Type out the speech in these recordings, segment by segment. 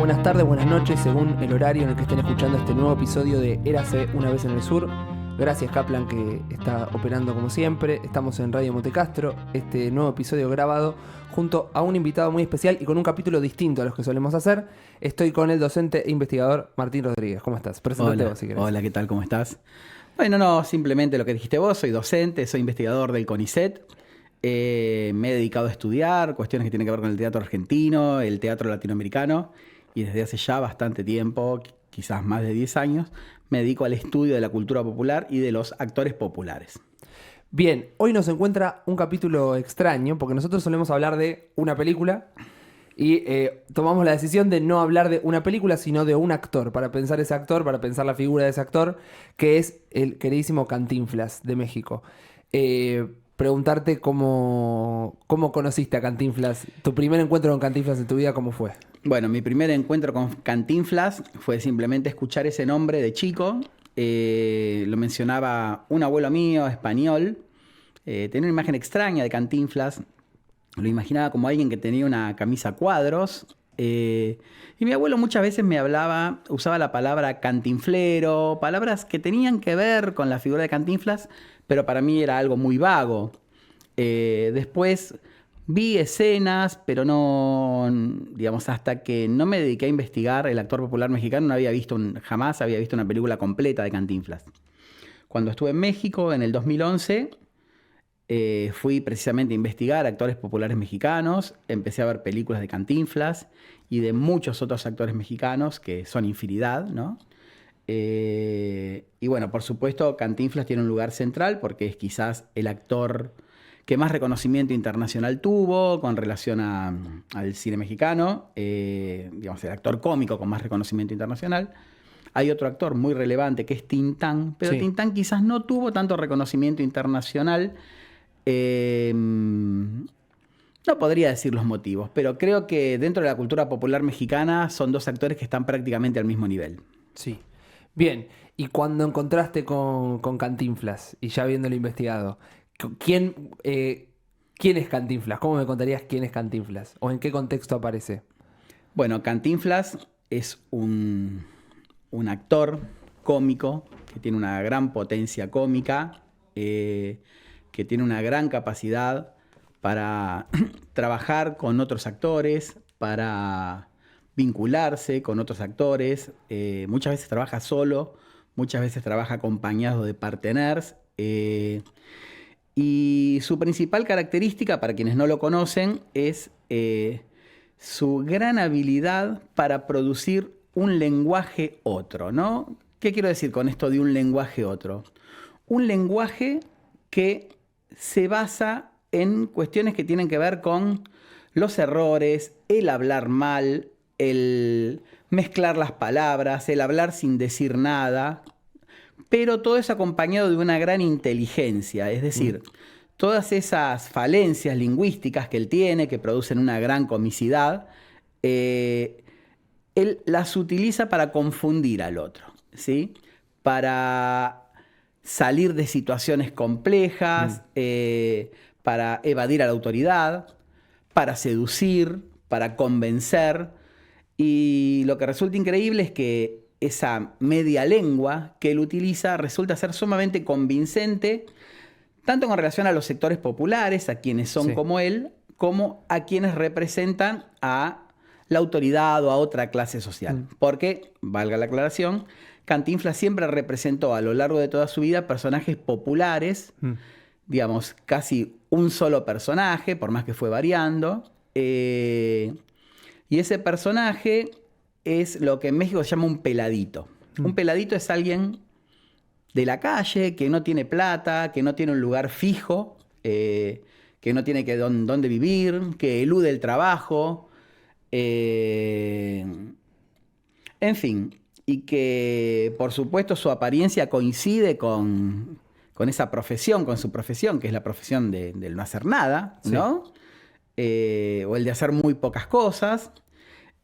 buenas tardes, buenas noches, según el horario en el que estén escuchando este nuevo episodio de Érase una vez en el sur. Gracias Kaplan, que está operando como siempre. Estamos en Radio Montecastro, este nuevo episodio grabado junto a un invitado muy especial y con un capítulo distinto a los que solemos hacer. Estoy con el docente e investigador Martín Rodríguez. ¿Cómo estás? Preséntate vos si querés. Hola, ¿qué tal? ¿Cómo estás? Bueno, no, simplemente lo que dijiste vos, soy docente, soy investigador del CONICET. Me he dedicado a estudiar cuestiones que tienen que ver con el teatro argentino, el teatro latinoamericano, y desde hace ya bastante tiempo, quizás más de 10 años, me dedico al estudio de la cultura popular y de los actores populares. Bien, hoy nos encuentra un capítulo extraño, porque nosotros solemos hablar de una película y tomamos la decisión de no hablar de una película, sino de un actor, para pensar ese actor, para pensar la figura de ese actor, que es el queridísimo Cantinflas de México. Preguntarte cómo conociste a Cantinflas, tu primer encuentro con Cantinflas en tu vida, ¿cómo fue? Bueno, mi primer encuentro con Cantinflas fue simplemente escuchar ese nombre de chico. Lo mencionaba un abuelo mío, español. Tenía una imagen extraña de Cantinflas. Lo imaginaba como alguien que tenía una camisa a cuadros. Y mi abuelo muchas veces me hablaba, usaba la palabra cantinflero, palabras que tenían que ver con la figura de Cantinflas, pero para mí era algo muy vago. Después vi escenas, pero no, digamos, hasta que no me dediqué a investigar, el actor popular mexicano no había visto jamás había visto una película completa de Cantinflas. Cuando estuve en México en el 2011, fui precisamente a investigar actores populares mexicanos, empecé a ver películas de Cantinflas y de muchos otros actores mexicanos, que son infinidad, ¿no? Y bueno, por supuesto, Cantinflas tiene un lugar central porque es quizás el actor que más reconocimiento internacional tuvo con relación al cine mexicano, digamos, el actor cómico con más reconocimiento internacional. Hay otro actor muy relevante que es Tintán, pero sí, Tintán quizás no tuvo tanto reconocimiento internacional. No podría decir los motivos, pero creo que dentro de la cultura popular mexicana son dos actores que están prácticamente al mismo nivel. Sí. Bien, y cuando encontraste con Cantinflas, y ya habiéndolo investigado, ¿quién es Cantinflas? ¿Cómo me contarías quién es Cantinflas? ¿O en qué contexto aparece? Bueno, Cantinflas es un actor cómico que tiene una gran potencia cómica, que tiene una gran capacidad para trabajar con otros actores, para vincularse con otros actores. Muchas veces trabaja solo, muchas veces trabaja acompañado de partenaires. Y su principal característica, para quienes no lo conocen, es su gran habilidad para producir un lenguaje otro, ¿no? ¿Qué quiero decir con esto de un lenguaje otro? Un lenguaje que se basa en cuestiones que tienen que ver con los errores, el hablar mal, el mezclar las palabras, el hablar sin decir nada, pero todo es acompañado de una gran inteligencia, es decir, todas esas falencias lingüísticas que él tiene, que producen una gran comicidad, él las utiliza para confundir al otro, ¿sí? Para salir de situaciones complejas, para evadir a la autoridad, para seducir, para convencer. Y lo que resulta increíble es que esa media lengua que él utiliza resulta ser sumamente convincente, tanto con relación a los sectores populares, a quienes son como él, como a quienes representan a la autoridad o a otra clase social. Porque, valga la aclaración, Cantinflas siempre representó a lo largo de toda su vida personajes populares, digamos, casi un solo personaje, por más que fue variando. Y ese personaje es lo que en México se llama un peladito. Un peladito es alguien de la calle que no tiene plata, que no tiene un lugar fijo, que no tiene dónde vivir, que elude el trabajo. En fin, y que por supuesto su apariencia coincide con esa profesión, con su profesión, que es la profesión del no hacer nada, ¿no? O el de hacer muy pocas cosas.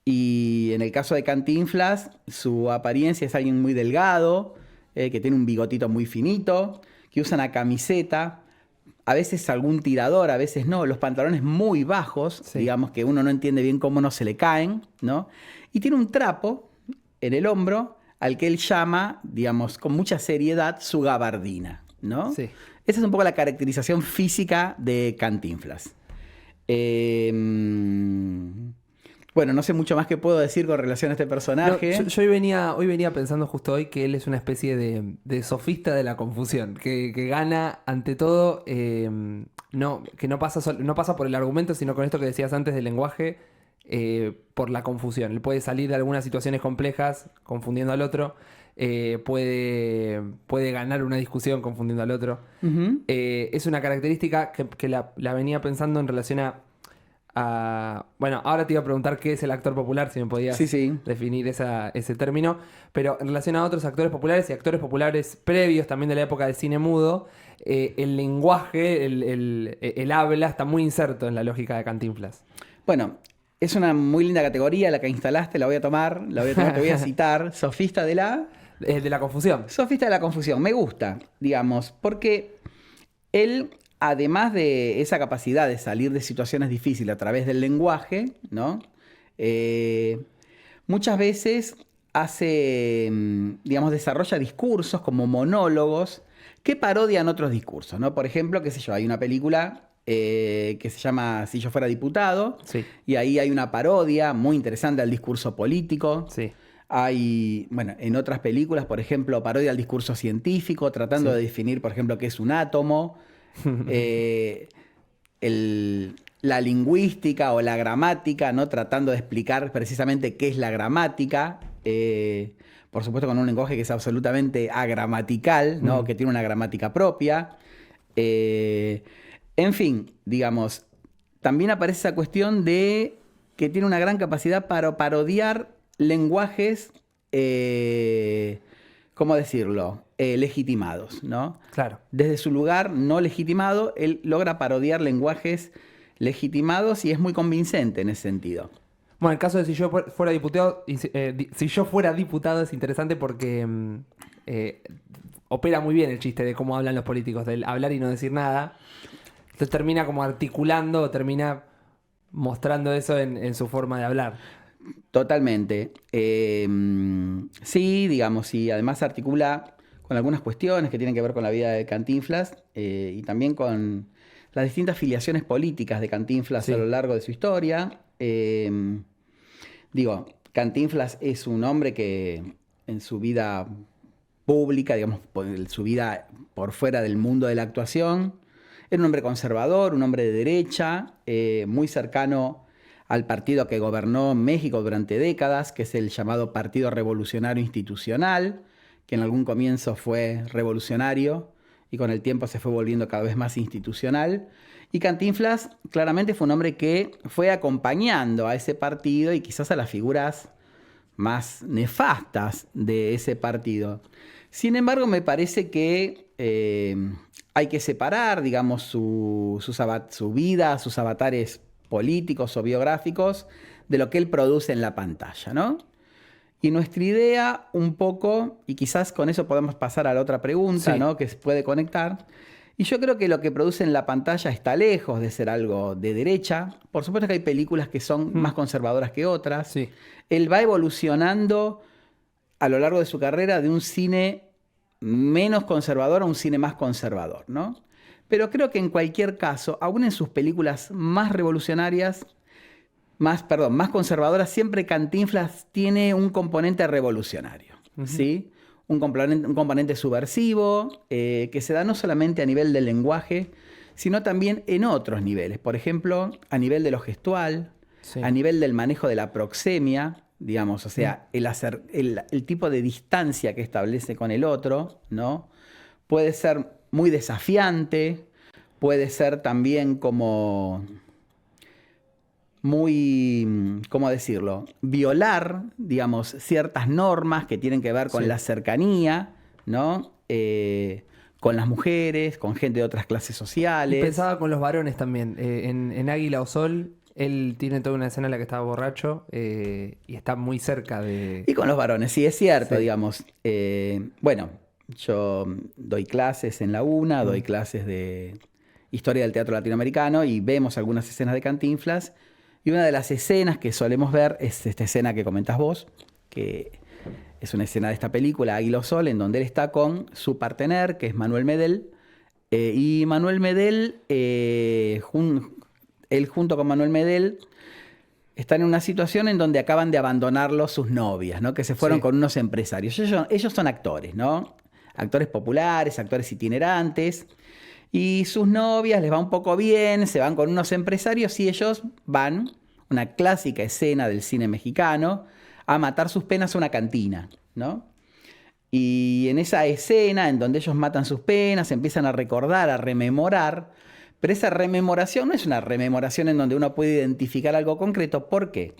Y en el caso de Cantinflas, su apariencia es alguien muy delgado, que tiene un bigotito muy finito, que usa una camiseta a veces algún tirador, a veces no, los pantalones muy bajos, Sí. digamos que uno no entiende bien cómo no se le caen, ¿no? Y tiene un trapo en el hombro al que él llama, digamos, con mucha seriedad, su gabardina, ¿no? Sí. Esa es un poco la caracterización física de Cantinflas. Bueno, no sé mucho más que puedo decir con relación a este No, personaje. yo hoy venía pensando justo hoy que él es una especie de sofista de la confusión, que gana ante todo, no, que no pasa, no pasa por el argumento, sino con esto que decías antes del lenguaje, por la confusión. Él puede salir de algunas situaciones complejas confundiendo al otro, puede ganar una discusión confundiendo al otro. Ujú. Es una característica que la venía pensando en relación bueno, ahora te iba a preguntar qué es el actor popular, si me podías Sí, sí. definir ese término, pero en relación a otros actores populares y actores populares previos también de la época del cine mudo, el lenguaje, el habla está muy inserto en la lógica de Cantinflas. Bueno, es una muy linda categoría la que instalaste, la voy a tomar, te voy a citar. De la confusión. Sofista de la confusión. Me gusta, digamos, porque él, además de esa capacidad de salir de situaciones difíciles a través del lenguaje, ¿no? Muchas veces hace, digamos, desarrolla discursos como monólogos que parodian otros discursos, ¿no? Por ejemplo, qué sé yo, hay una película que se llama Si yo fuera diputado, Sí, y ahí hay una parodia muy interesante al discurso político. sí, Hay, bueno, en otras películas, por ejemplo, parodia al discurso científico, tratando sí. de definir, por ejemplo, qué es un átomo. Eh, la lingüística o la gramática, ¿no? Tratando de explicar precisamente qué es la gramática. Por supuesto, con un lenguaje que es absolutamente agramatical, ¿no? Mm. Que tiene una gramática propia. Eh, en fin, digamos, también aparece esa cuestión de que tiene una gran capacidad para parodiar lenguajes, ¿cómo decirlo? Legitimados, ¿no? Claro. Desde su lugar no legitimado, él logra parodiar lenguajes legitimados y es muy convincente en ese sentido. Bueno, el caso de si yo fuera diputado, si yo fuera diputado es interesante porque opera muy bien el chiste de cómo hablan los políticos, del hablar y no decir nada. Entonces termina como articulando, termina mostrando eso en su forma de hablar. Totalmente. Sí, digamos, y además articula con algunas cuestiones que tienen que ver con la vida de Cantinflas y también con las distintas filiaciones políticas de Cantinflas a Sí. lo largo de su historia. Digo, Cantinflas es un hombre que en su vida pública, digamos, en su vida por fuera del mundo de la actuación, era un hombre conservador, un hombre de derecha, muy cercano al partido que gobernó México durante décadas, que es el llamado Partido Revolucionario Institucional, que en algún comienzo fue revolucionario y con el tiempo se fue volviendo cada vez más institucional. Y Cantinflas claramente fue un hombre que fue acompañando a ese partido y quizás a las figuras más nefastas de ese partido. Sin embargo, me parece que hay que separar, digamos, su vida, sus avatares políticos o biográficos, de lo que él produce en la pantalla, ¿no? Y nuestra idea un poco, y quizás con eso podemos pasar a la otra pregunta, Sí. ¿no? Que se puede conectar. Y yo creo que lo que produce en la pantalla está lejos de ser algo de derecha. Por supuesto que hay películas que son más conservadoras que otras. Sí. Él va evolucionando a lo largo de su carrera de un cine menos conservador a un cine más conservador, ¿no? Pero creo que en cualquier caso, aún en sus películas más revolucionarias, más conservadoras, siempre Cantinflas tiene un componente revolucionario, ¿sí? Un componente subversivo que se da no solamente a nivel del lenguaje, sino también en otros niveles. Por ejemplo, a nivel de lo gestual, Sí. a nivel del manejo de la proxemia, digamos, o sea, el tipo de distancia que establece con el otro, ¿no? Puede ser muy desafiante, puede ser también como muy, ¿cómo decirlo? Violar, digamos, ciertas normas que tienen que ver con Sí. la cercanía, ¿no? Con las mujeres, con gente de otras clases Y sociales. pensaba con los varones también. En Águila o Sol, él tiene toda una escena en la que estaba borracho y está muy cerca de... Y con los varones, sí, es cierto, Sí. digamos. Bueno, yo doy clases en la UNA, doy clases de historia del teatro latinoamericano y vemos algunas escenas de Cantinflas. Y una de las escenas que solemos ver es esta escena que comentás vos, que es una escena de esta película, Águila o Sol, en donde él está con su partener, que es Manuel Medel. Y Manuel Medel, él junto con Manuel Medel, están en una situación en donde acaban de abandonarlo sus novias, ¿no? Que se fueron con unos empresarios. Ellos son actores, ¿no? Actores populares, actores itinerantes. Y sus novias les va un poco bien, se van con unos empresarios y ellos van, una clásica escena del cine mexicano, a matar sus penas a una cantina, ¿no? Y en esa escena en donde ellos matan sus penas, empiezan a recordar, a rememorar, pero esa rememoración no es una rememoración en donde uno puede identificar algo concreto. ¿Por qué?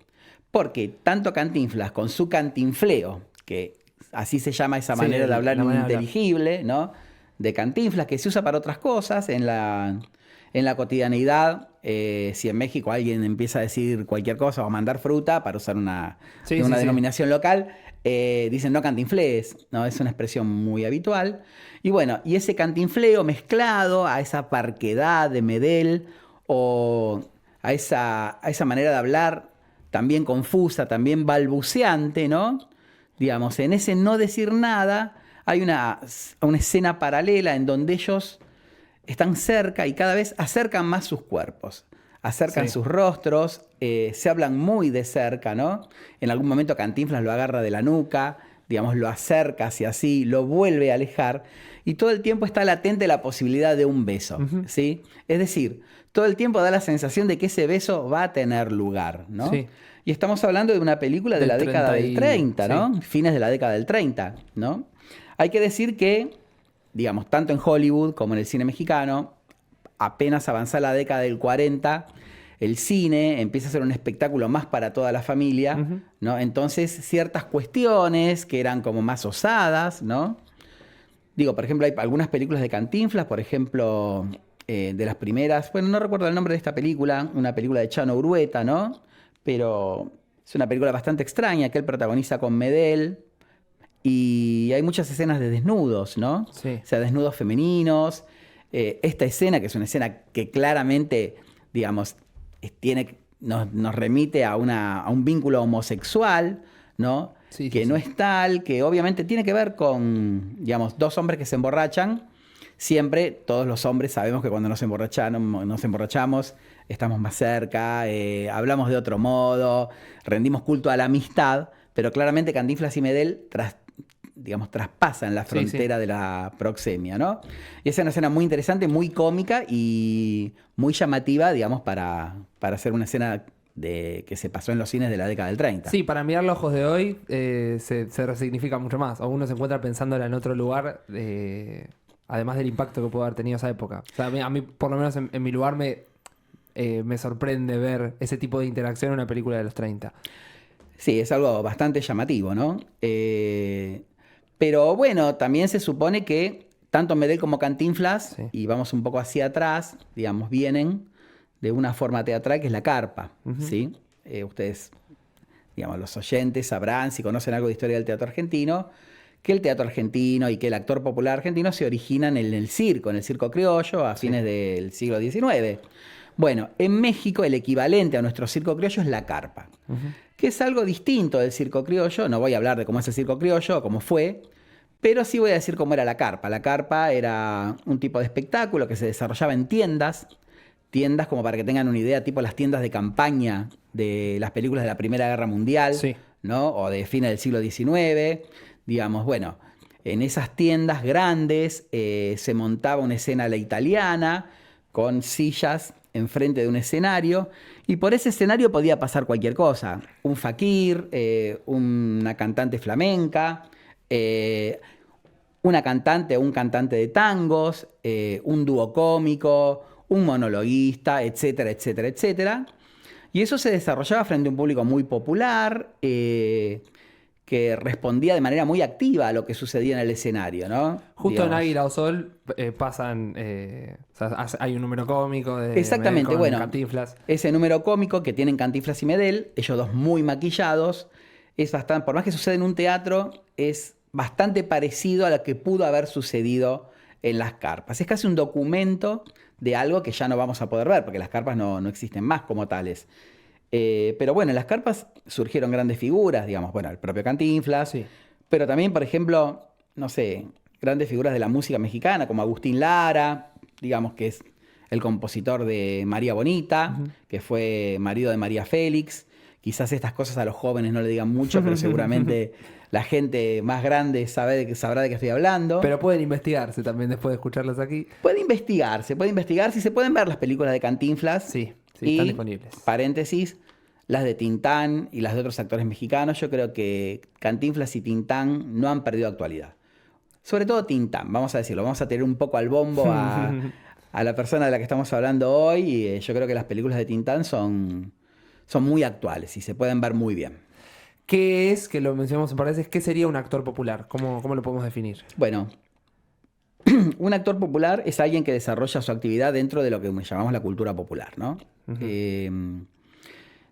Porque tanto Cantinflas con su cantinfleo, que así se llama esa manera de hablar ininteligible, ¿no? De Cantinflas, que se usa para otras cosas en la cotidianidad. Si en México alguien empieza a decir cualquier cosa o a mandar fruta, para usar una denominación local, dicen no cantinflés, ¿no? Es una expresión muy habitual. Y bueno, y ese cantinfleo mezclado a esa parquedad de Medel o a esa manera de hablar también confusa, también balbuceante, ¿no? Digamos, en ese no decir nada hay una escena paralela en donde ellos están cerca y cada vez acercan más sus cuerpos, acercan sus rostros, se hablan muy de cerca, ¿no? En algún momento Cantinflas lo agarra de la nuca, digamos, lo acerca hacia sí, lo vuelve a alejar y todo el tiempo está latente la posibilidad de un beso, ¿sí? Es decir, todo el tiempo da la sensación de que ese beso va a tener lugar, ¿no? Sí. Y estamos hablando de una película de la década del 30, ¿no? Fines de la década del 30, ¿no? Hay que decir que, digamos, tanto en Hollywood como en el cine mexicano, apenas avanza la década del 40, el cine empieza a ser un espectáculo más para toda la familia, ¿no? Entonces, ciertas cuestiones que eran como más osadas, ¿no? Digo, por ejemplo, hay algunas películas de Cantinflas, por ejemplo, de las primeras, bueno, no recuerdo el nombre de esta película, una película de Chano Urueta, ¿no? Pero es una película bastante extraña que él protagoniza con Medel. Y hay muchas escenas de desnudos, ¿no? Sí. O sea, desnudos femeninos. Esta escena, que es una escena que claramente, digamos, nos remite a un vínculo homosexual, ¿no? Sí, que no es tal, que obviamente tiene que ver con, digamos, dos hombres que se emborrachan. Siempre, todos los hombres sabemos que cuando nos emborrachamos, estamos más cerca, hablamos de otro modo, rendimos culto a la amistad, pero claramente Cantinflas y Medel traspasan la frontera de la proxemia, ¿no? Y esa es una escena muy interesante, muy cómica y muy llamativa, digamos, para hacer una escena que se pasó en los cines de la década del 30. Sí, para mirar los ojos de hoy se resignifica mucho más. O uno se encuentra pensándola en otro lugar, además del impacto que pudo haber tenido esa época. O sea, a mí por lo menos en mi lugar, me sorprende ver ese tipo de interacción en una película de los 30. Sí, es algo bastante llamativo, ¿no? Pero bueno, también se supone que tanto Medel como Cantinflas, y vamos un poco hacia atrás, digamos, vienen de una forma teatral que es la carpa, ¿sí? Ustedes, digamos, los oyentes sabrán, si conocen algo de historia del teatro argentino, que el teatro argentino y que el actor popular argentino se originan en el circo criollo a fines del siglo XIX. Bueno, en México el equivalente a nuestro circo criollo es la carpa, que es algo distinto del circo criollo. No voy a hablar de cómo es el circo criollo o cómo fue, pero sí voy a decir cómo era la carpa. La carpa era un tipo de espectáculo que se desarrollaba en tiendas como para que tengan una idea, tipo las tiendas de campaña de las películas de la Primera Guerra Mundial, ¿no? O de fines del siglo XIX. Digamos, bueno, en esas tiendas grandes se montaba una escena a la italiana con sillas enfrente de un escenario, y por ese escenario podía pasar cualquier cosa. Un faquir, una cantante flamenca, una cantante o un cantante de tangos, un dúo cómico, un monologuista, etcétera, etcétera, etcétera. Y eso se desarrollaba frente a un público muy popular, que respondía de manera muy activa a lo que sucedía en el escenario, ¿no? Justo en Águila o Sol pasan, o sea, hay un número cómico de exactamente, Medel con bueno, Cantinflas. Ese número cómico que tienen Cantinflas y Medel, ellos dos muy maquillados, es bastante, por más que sucede en un teatro, es bastante parecido a lo que pudo haber sucedido en las carpas. Es casi un documento de algo que ya no vamos a poder ver, porque las carpas no existen más como tales. Pero bueno, en las carpas surgieron grandes figuras, digamos, bueno, el propio Cantinflas, Sí. pero también, por ejemplo, no sé, grandes figuras de la música mexicana, como Agustín Lara, digamos que es el compositor de María Bonita, que fue marido de María Félix. Quizás estas cosas a los jóvenes no le digan mucho, pero seguramente la gente más grande sabrá de qué estoy hablando. Pero pueden investigarse también después de escucharlas aquí. Puede investigar si se pueden ver las películas de Cantinflas. Sí, sí, Y, están disponibles. paréntesis, las de Tintán y las de otros actores mexicanos. Yo creo que Cantinflas y Tintán no han perdido actualidad. Sobre todo Tintán, vamos a decirlo. Vamos a tener un poco al bombo a la persona de la que estamos hablando hoy. Y yo creo que las películas de Tintán son muy actuales y se pueden ver muy bien. ¿Qué es, que lo mencionamos en par de veces, qué sería un actor popular? ¿Cómo lo podemos definir? Bueno, un actor popular es alguien que desarrolla su actividad dentro de lo que llamamos la cultura popular, ¿no?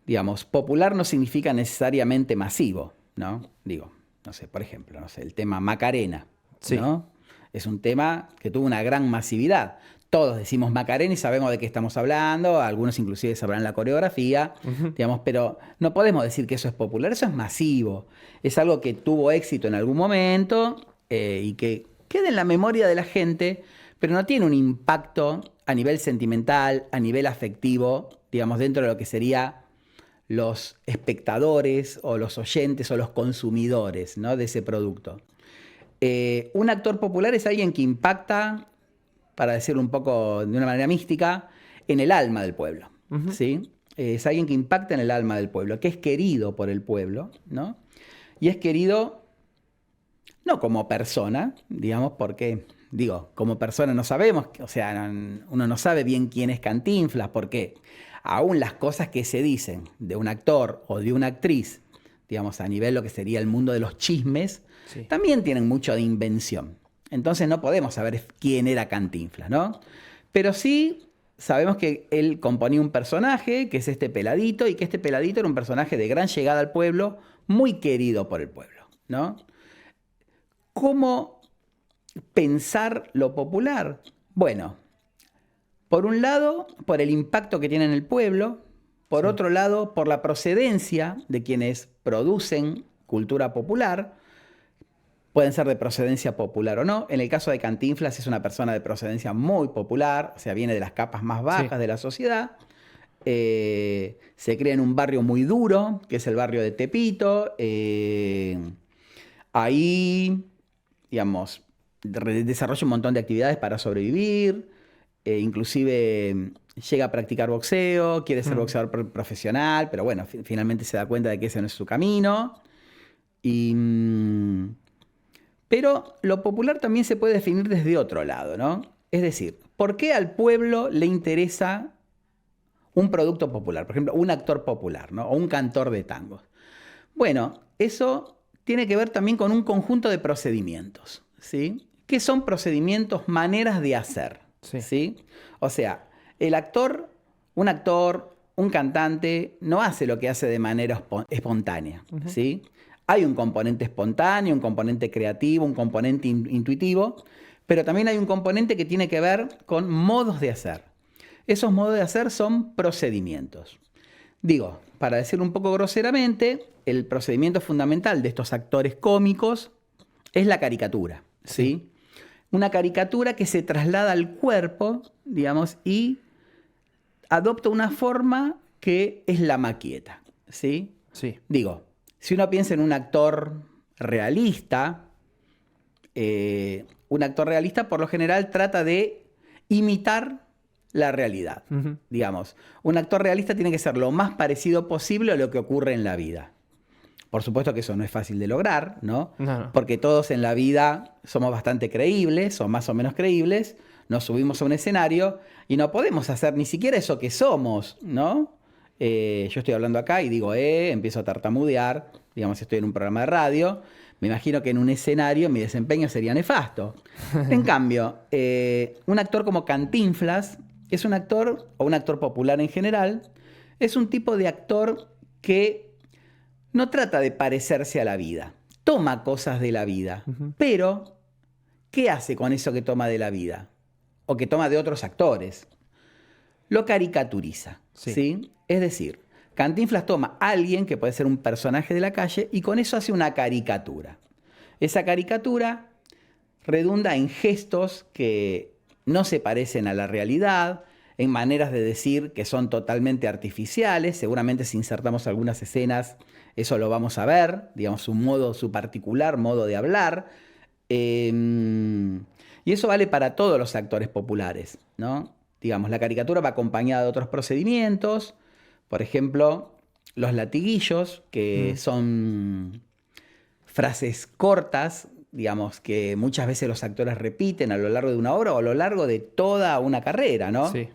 Digamos, popular no significa necesariamente masivo, ¿no? Digo, no sé, por ejemplo, no sé, el tema Macarena, Sí. ¿no? Es un tema que tuvo una gran masividad. Todos decimos Macarena y sabemos de qué estamos hablando, algunos inclusive sabrán la coreografía, digamos, pero no podemos decir que eso es popular, eso es masivo. Es algo que tuvo éxito en algún momento y que queda en la memoria de la gente, pero no tiene un impacto a nivel sentimental, a nivel afectivo, digamos, dentro de lo que sería los espectadores o los oyentes o los consumidores, ¿no?, de ese producto. Un actor popular es alguien que impacta, para decirlo un poco de una manera mística, en el alma del pueblo, ¿sí? Es alguien que impacta en el alma del pueblo, que es querido por el pueblo, ¿no? Y es querido no como persona, digamos, porque, digo, como persona no sabemos, o sea, uno no sabe bien quién es Cantinflas, porque aún las cosas que se dicen de un actor o de una actriz, digamos, a nivel lo que sería el mundo de los chismes, Sí. también tienen mucho de invención. Entonces no podemos saber quién era Cantinflas, ¿no? Pero sí sabemos que él componía un personaje, que es este peladito, y que este peladito era un personaje de gran llegada al pueblo, muy querido por el pueblo, ¿no? ¿Cómo pensar lo popular? Bueno, por un lado, por el impacto que tiene en el pueblo, por otro lado, por la procedencia de quienes producen cultura popular. Pueden ser de procedencia popular o no. En el caso de Cantinflas es una persona de procedencia muy popular, o sea, viene de las capas más bajas de la sociedad. Se cría en un barrio muy duro, que es el barrio de Tepito. Ahí, digamos, desarrolla un montón de actividades para sobrevivir. Inclusive llega a practicar boxeo, quiere ser boxeador profesional, pero bueno, finalmente se da cuenta de que ese no es su camino. Pero lo popular también se puede definir desde otro lado, ¿no? Es decir, ¿por qué al pueblo le interesa un producto popular? Por ejemplo, un actor popular, ¿no? O un cantor de tangos. Bueno, eso tiene que ver también con un conjunto de procedimientos, ¿sí? ¿Qué son procedimientos? Maneras de hacer, ¿sí? O sea, un actor, un cantante, no hace lo que hace de manera espontánea, ¿sí? Hay un componente espontáneo, un componente creativo, un componente intuitivo, pero también hay un componente que tiene que ver con modos de hacer. Esos modos de hacer son procedimientos. Digo, para decirlo un poco groseramente, el procedimiento fundamental de estos actores cómicos es la caricatura, ¿sí? Una caricatura que se traslada al cuerpo, digamos, y adopta una forma que es la maqueta, ¿sí? Sí. Digo, si uno piensa en un actor realista por lo general trata de imitar la realidad. Digamos, un actor realista tiene que ser lo más parecido posible a lo que ocurre en la vida. Por supuesto que eso no es fácil de lograr, ¿no? No. Porque todos en la vida somos bastante creíbles, o más o menos creíbles, nos subimos a un escenario y no podemos hacer ni siquiera eso que somos, ¿no? Yo estoy hablando acá y digo, empiezo a tartamudear, digamos, estoy en un programa de radio, me imagino que en un escenario mi desempeño sería nefasto. En cambio, un actor como Cantinflas es un actor, o un actor popular en general, es un tipo de actor que no trata de parecerse a la vida, toma cosas de la vida, pero ¿qué hace con eso que toma de la vida? o que toma de otros actores, lo caricaturiza. Sí. ¿Sí? Es decir, Cantinflas toma a alguien que puede ser un personaje de la calle y con eso hace una caricatura. Esa caricatura redunda en gestos que no se parecen a la realidad, en maneras de decir que son totalmente artificiales. Seguramente si insertamos algunas escenas, eso lo vamos a ver, digamos, su particular modo de hablar. Y eso vale para todos los actores populares, ¿no? Digamos, la caricatura va acompañada de otros procedimientos, por ejemplo, los latiguillos, que son frases cortas, digamos, que muchas veces los actores repiten a lo largo de una obra o a lo largo de toda una carrera, ¿no? Sí.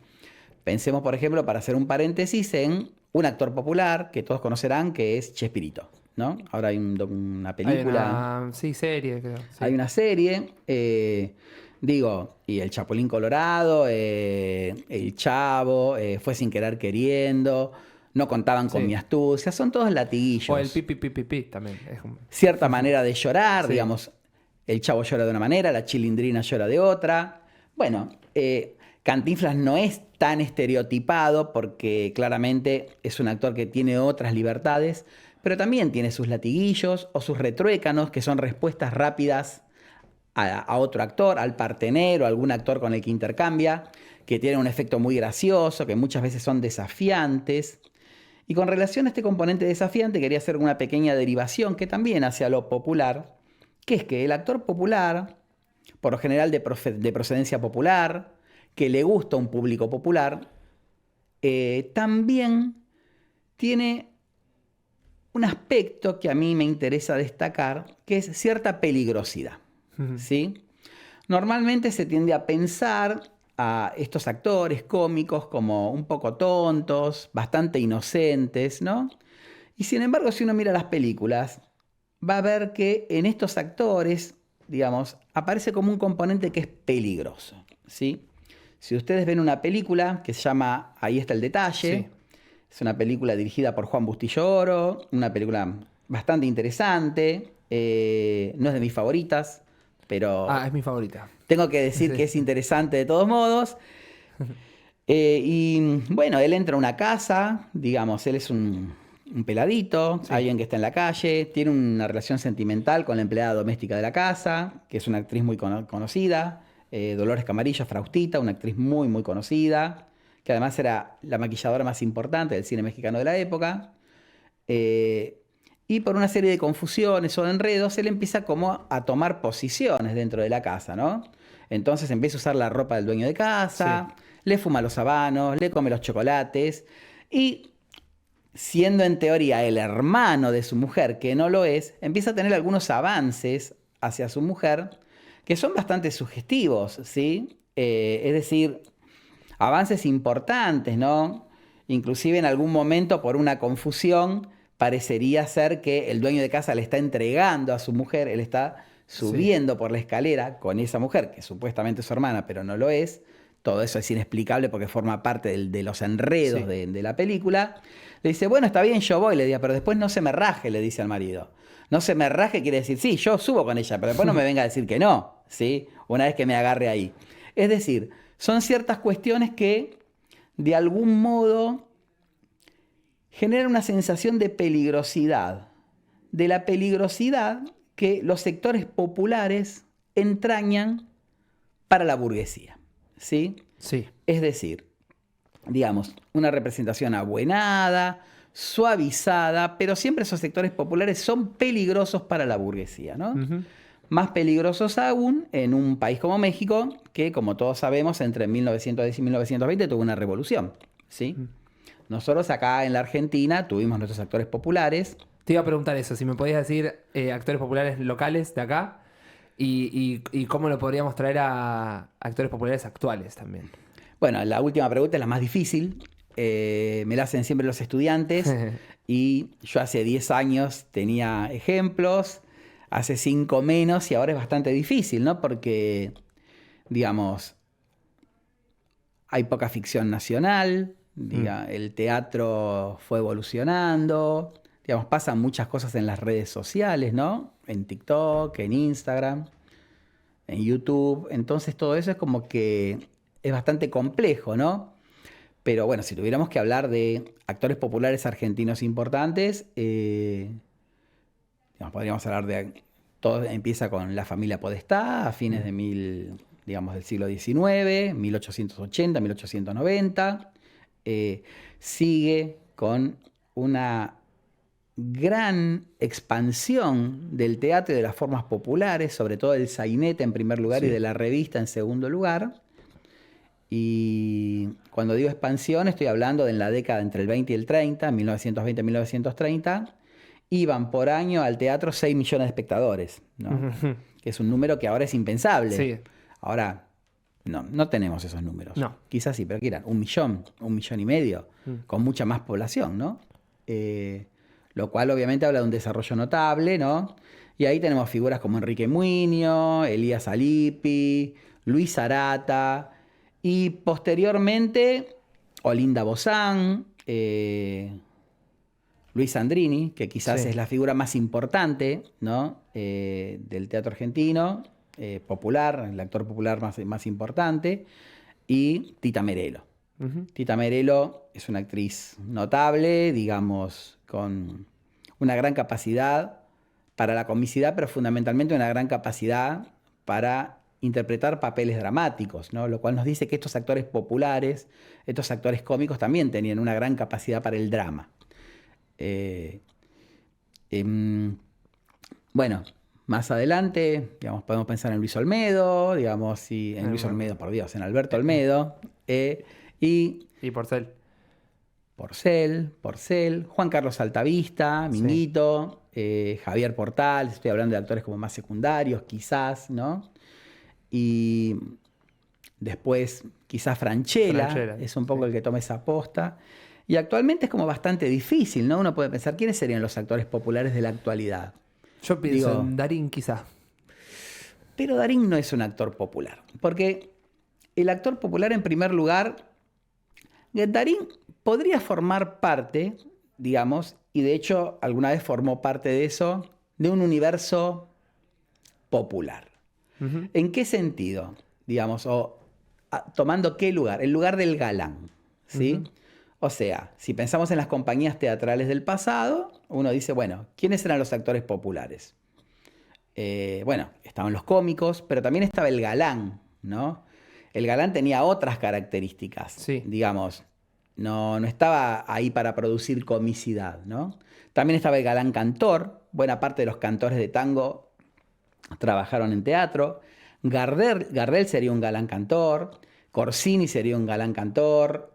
Pensemos, por ejemplo, para hacer un paréntesis, en un actor popular que todos conocerán, que es Chespirito, ¿no? Ahora hay una película. Hay una serie, creo. Sí. Hay una serie, y El Chapulín Colorado, El Chavo, Fue sin querer queriendo, No contaban con Sí. mi astucia, son todos latiguillos. O el pi, pi, pi, pi, pi también. Es como... Cierta manera de llorar, Sí. digamos, El Chavo llora de una manera, La Chilindrina llora de otra. Bueno, Cantinflas no es tan estereotipado porque claramente es un actor que tiene otras libertades, pero también tiene sus latiguillos o sus retruécanos, que son respuestas rápidas a otro actor, al partener o a algún actor con el que intercambia, que tienen un efecto muy gracioso, que muchas veces son desafiantes. Y con relación a este componente desafiante, quería hacer una pequeña derivación que también hacia lo popular, que es que el actor popular, por lo general de procedencia popular, que le gusta a un público popular, también tiene un aspecto que a mí me interesa destacar, que es cierta peligrosidad. ¿Sí? Normalmente se tiende a pensar a estos actores cómicos como un poco tontos, bastante inocentes, ¿no? Y sin embargo, si uno mira las películas, va a ver que en estos actores, digamos, aparece como un componente que es peligroso, ¿sí? Si ustedes ven una película que se llama Ahí está el detalle, Sí. es una película dirigida por Juan Bustillo Oro, una película bastante interesante, no es de mis favoritas, pero Es mi favorita. tengo que decir Sí. que es interesante de todos modos. Y bueno, él entra a una casa, digamos, él es un peladito, Sí. alguien que está en la calle, tiene una relación sentimental con la empleada doméstica de la casa, que es una actriz muy conocida, Dolores Camarillo, Fraustita, una actriz muy, muy conocida, que además era la maquilladora más importante del cine mexicano de la época. Y por una serie de confusiones o de enredos, él empieza como a tomar posiciones dentro de la casa, ¿no? Entonces empieza a usar la ropa del dueño de casa, le fuma los habanos, le come los chocolates y, siendo en teoría el hermano de su mujer, que no lo es, empieza a tener algunos avances hacia su mujer que son bastante sugestivos, ¿sí? Es decir, avances importantes, ¿no? Inclusive en algún momento, por una confusión, parecería ser que el dueño de casa le está entregando a su mujer, él está subiendo por la escalera con esa mujer, que supuestamente es su hermana, pero no lo es. Todo eso es inexplicable porque forma parte de los enredos de la película. Le dice, bueno, está bien, yo voy, le dice, pero después no se me raje, le dice al marido. No se me raje quiere decir, sí, yo subo con ella, pero después no me venga a decir que no, ¿sí? Una vez que me agarre ahí. Es decir, son ciertas cuestiones que, de algún modo, generan una sensación de peligrosidad. De la peligrosidad que los sectores populares entrañan para la burguesía, ¿sí? Sí. Es decir, digamos, una representación abuenada, suavizada, pero siempre esos sectores populares son peligrosos para la burguesía, ¿no? Más peligrosos aún en un país como México, que como todos sabemos, entre 1910 y 1920 tuvo una revolución, ¿sí? Nosotros acá en la Argentina tuvimos nuestros actores populares. Te iba a preguntar eso, si me podías decir actores populares locales de acá y cómo lo podríamos traer a actores populares actuales también. Bueno, la última pregunta es la más difícil. Me la hacen siempre los estudiantes y yo hace 10 años tenía ejemplos, hace 5 menos y ahora es bastante difícil, ¿no? Porque, digamos, hay poca ficción nacional, el teatro fue evolucionando, digamos, pasan muchas cosas en las redes sociales, ¿no? En TikTok, en Instagram, en YouTube. Entonces todo eso es como que es bastante complejo, ¿no? Pero bueno, si tuviéramos que hablar de actores populares argentinos importantes, digamos, podríamos hablar de... Todo empieza con la familia Podestá, a fines del siglo XIX, 1880, 1890. Sigue con una gran expansión del teatro y de las formas populares, sobre todo del sainete en primer lugar y de la revista en segundo lugar. Y cuando digo expansión estoy hablando de en la década entre el 20 y el 30, 1920 y 1930, iban por año al teatro 6 millones de espectadores, ¿no? Que es un número que ahora es impensable. Sí. Ahora no tenemos esos números. No. Quizás sí, pero ¿qué eran? 1,5 millones, con mucha más población, ¿no? Lo cual obviamente habla de un desarrollo notable, ¿no? Y ahí tenemos figuras como Enrique Muiño, Elías Alipi, Luis Arata, y posteriormente Olinda Bozán, Luis Sandrini, que quizás es la figura más importante, ¿no? Del teatro argentino, popular, el actor popular más importante, y Tita Merelo. Tita Merelo es una actriz notable, digamos, con una gran capacidad para la comicidad, pero fundamentalmente una gran capacidad para interpretar papeles dramáticos, ¿no? Lo cual nos dice que estos actores populares, estos actores cómicos también tenían una gran capacidad para el drama. Bueno, más adelante, digamos, podemos pensar en Luis Olmedo, digamos, en Luis Olmedo, por Dios, en Alberto Olmedo, y Porcel. Porcel, Juan Carlos Altavista, Minguito, Javier Portal, estoy hablando de actores como más secundarios, quizás, ¿no? Y después, quizás Franchella es un poco el que toma esa posta. Y actualmente es como bastante difícil, ¿no? Uno puede pensar, ¿quiénes serían los actores populares de la actualidad? Yo pienso en Darín, quizá. Pero Darín no es un actor popular. Porque el actor popular, en primer lugar, Darín podría formar parte, digamos, y de hecho alguna vez formó parte de eso, de un universo popular. ¿En qué sentido? Digamos, tomando qué lugar, el lugar del galán, ¿sí? O sea, si pensamos en las compañías teatrales del pasado, uno dice, bueno, ¿quiénes eran los actores populares? Bueno, estaban los cómicos, pero también estaba el galán, ¿no? El galán tenía otras características, digamos, no estaba ahí para producir comicidad, ¿no? También estaba el galán cantor, buena parte de los cantores de tango trabajaron en teatro. Gardel sería un galán cantor, Corsini sería un galán cantor,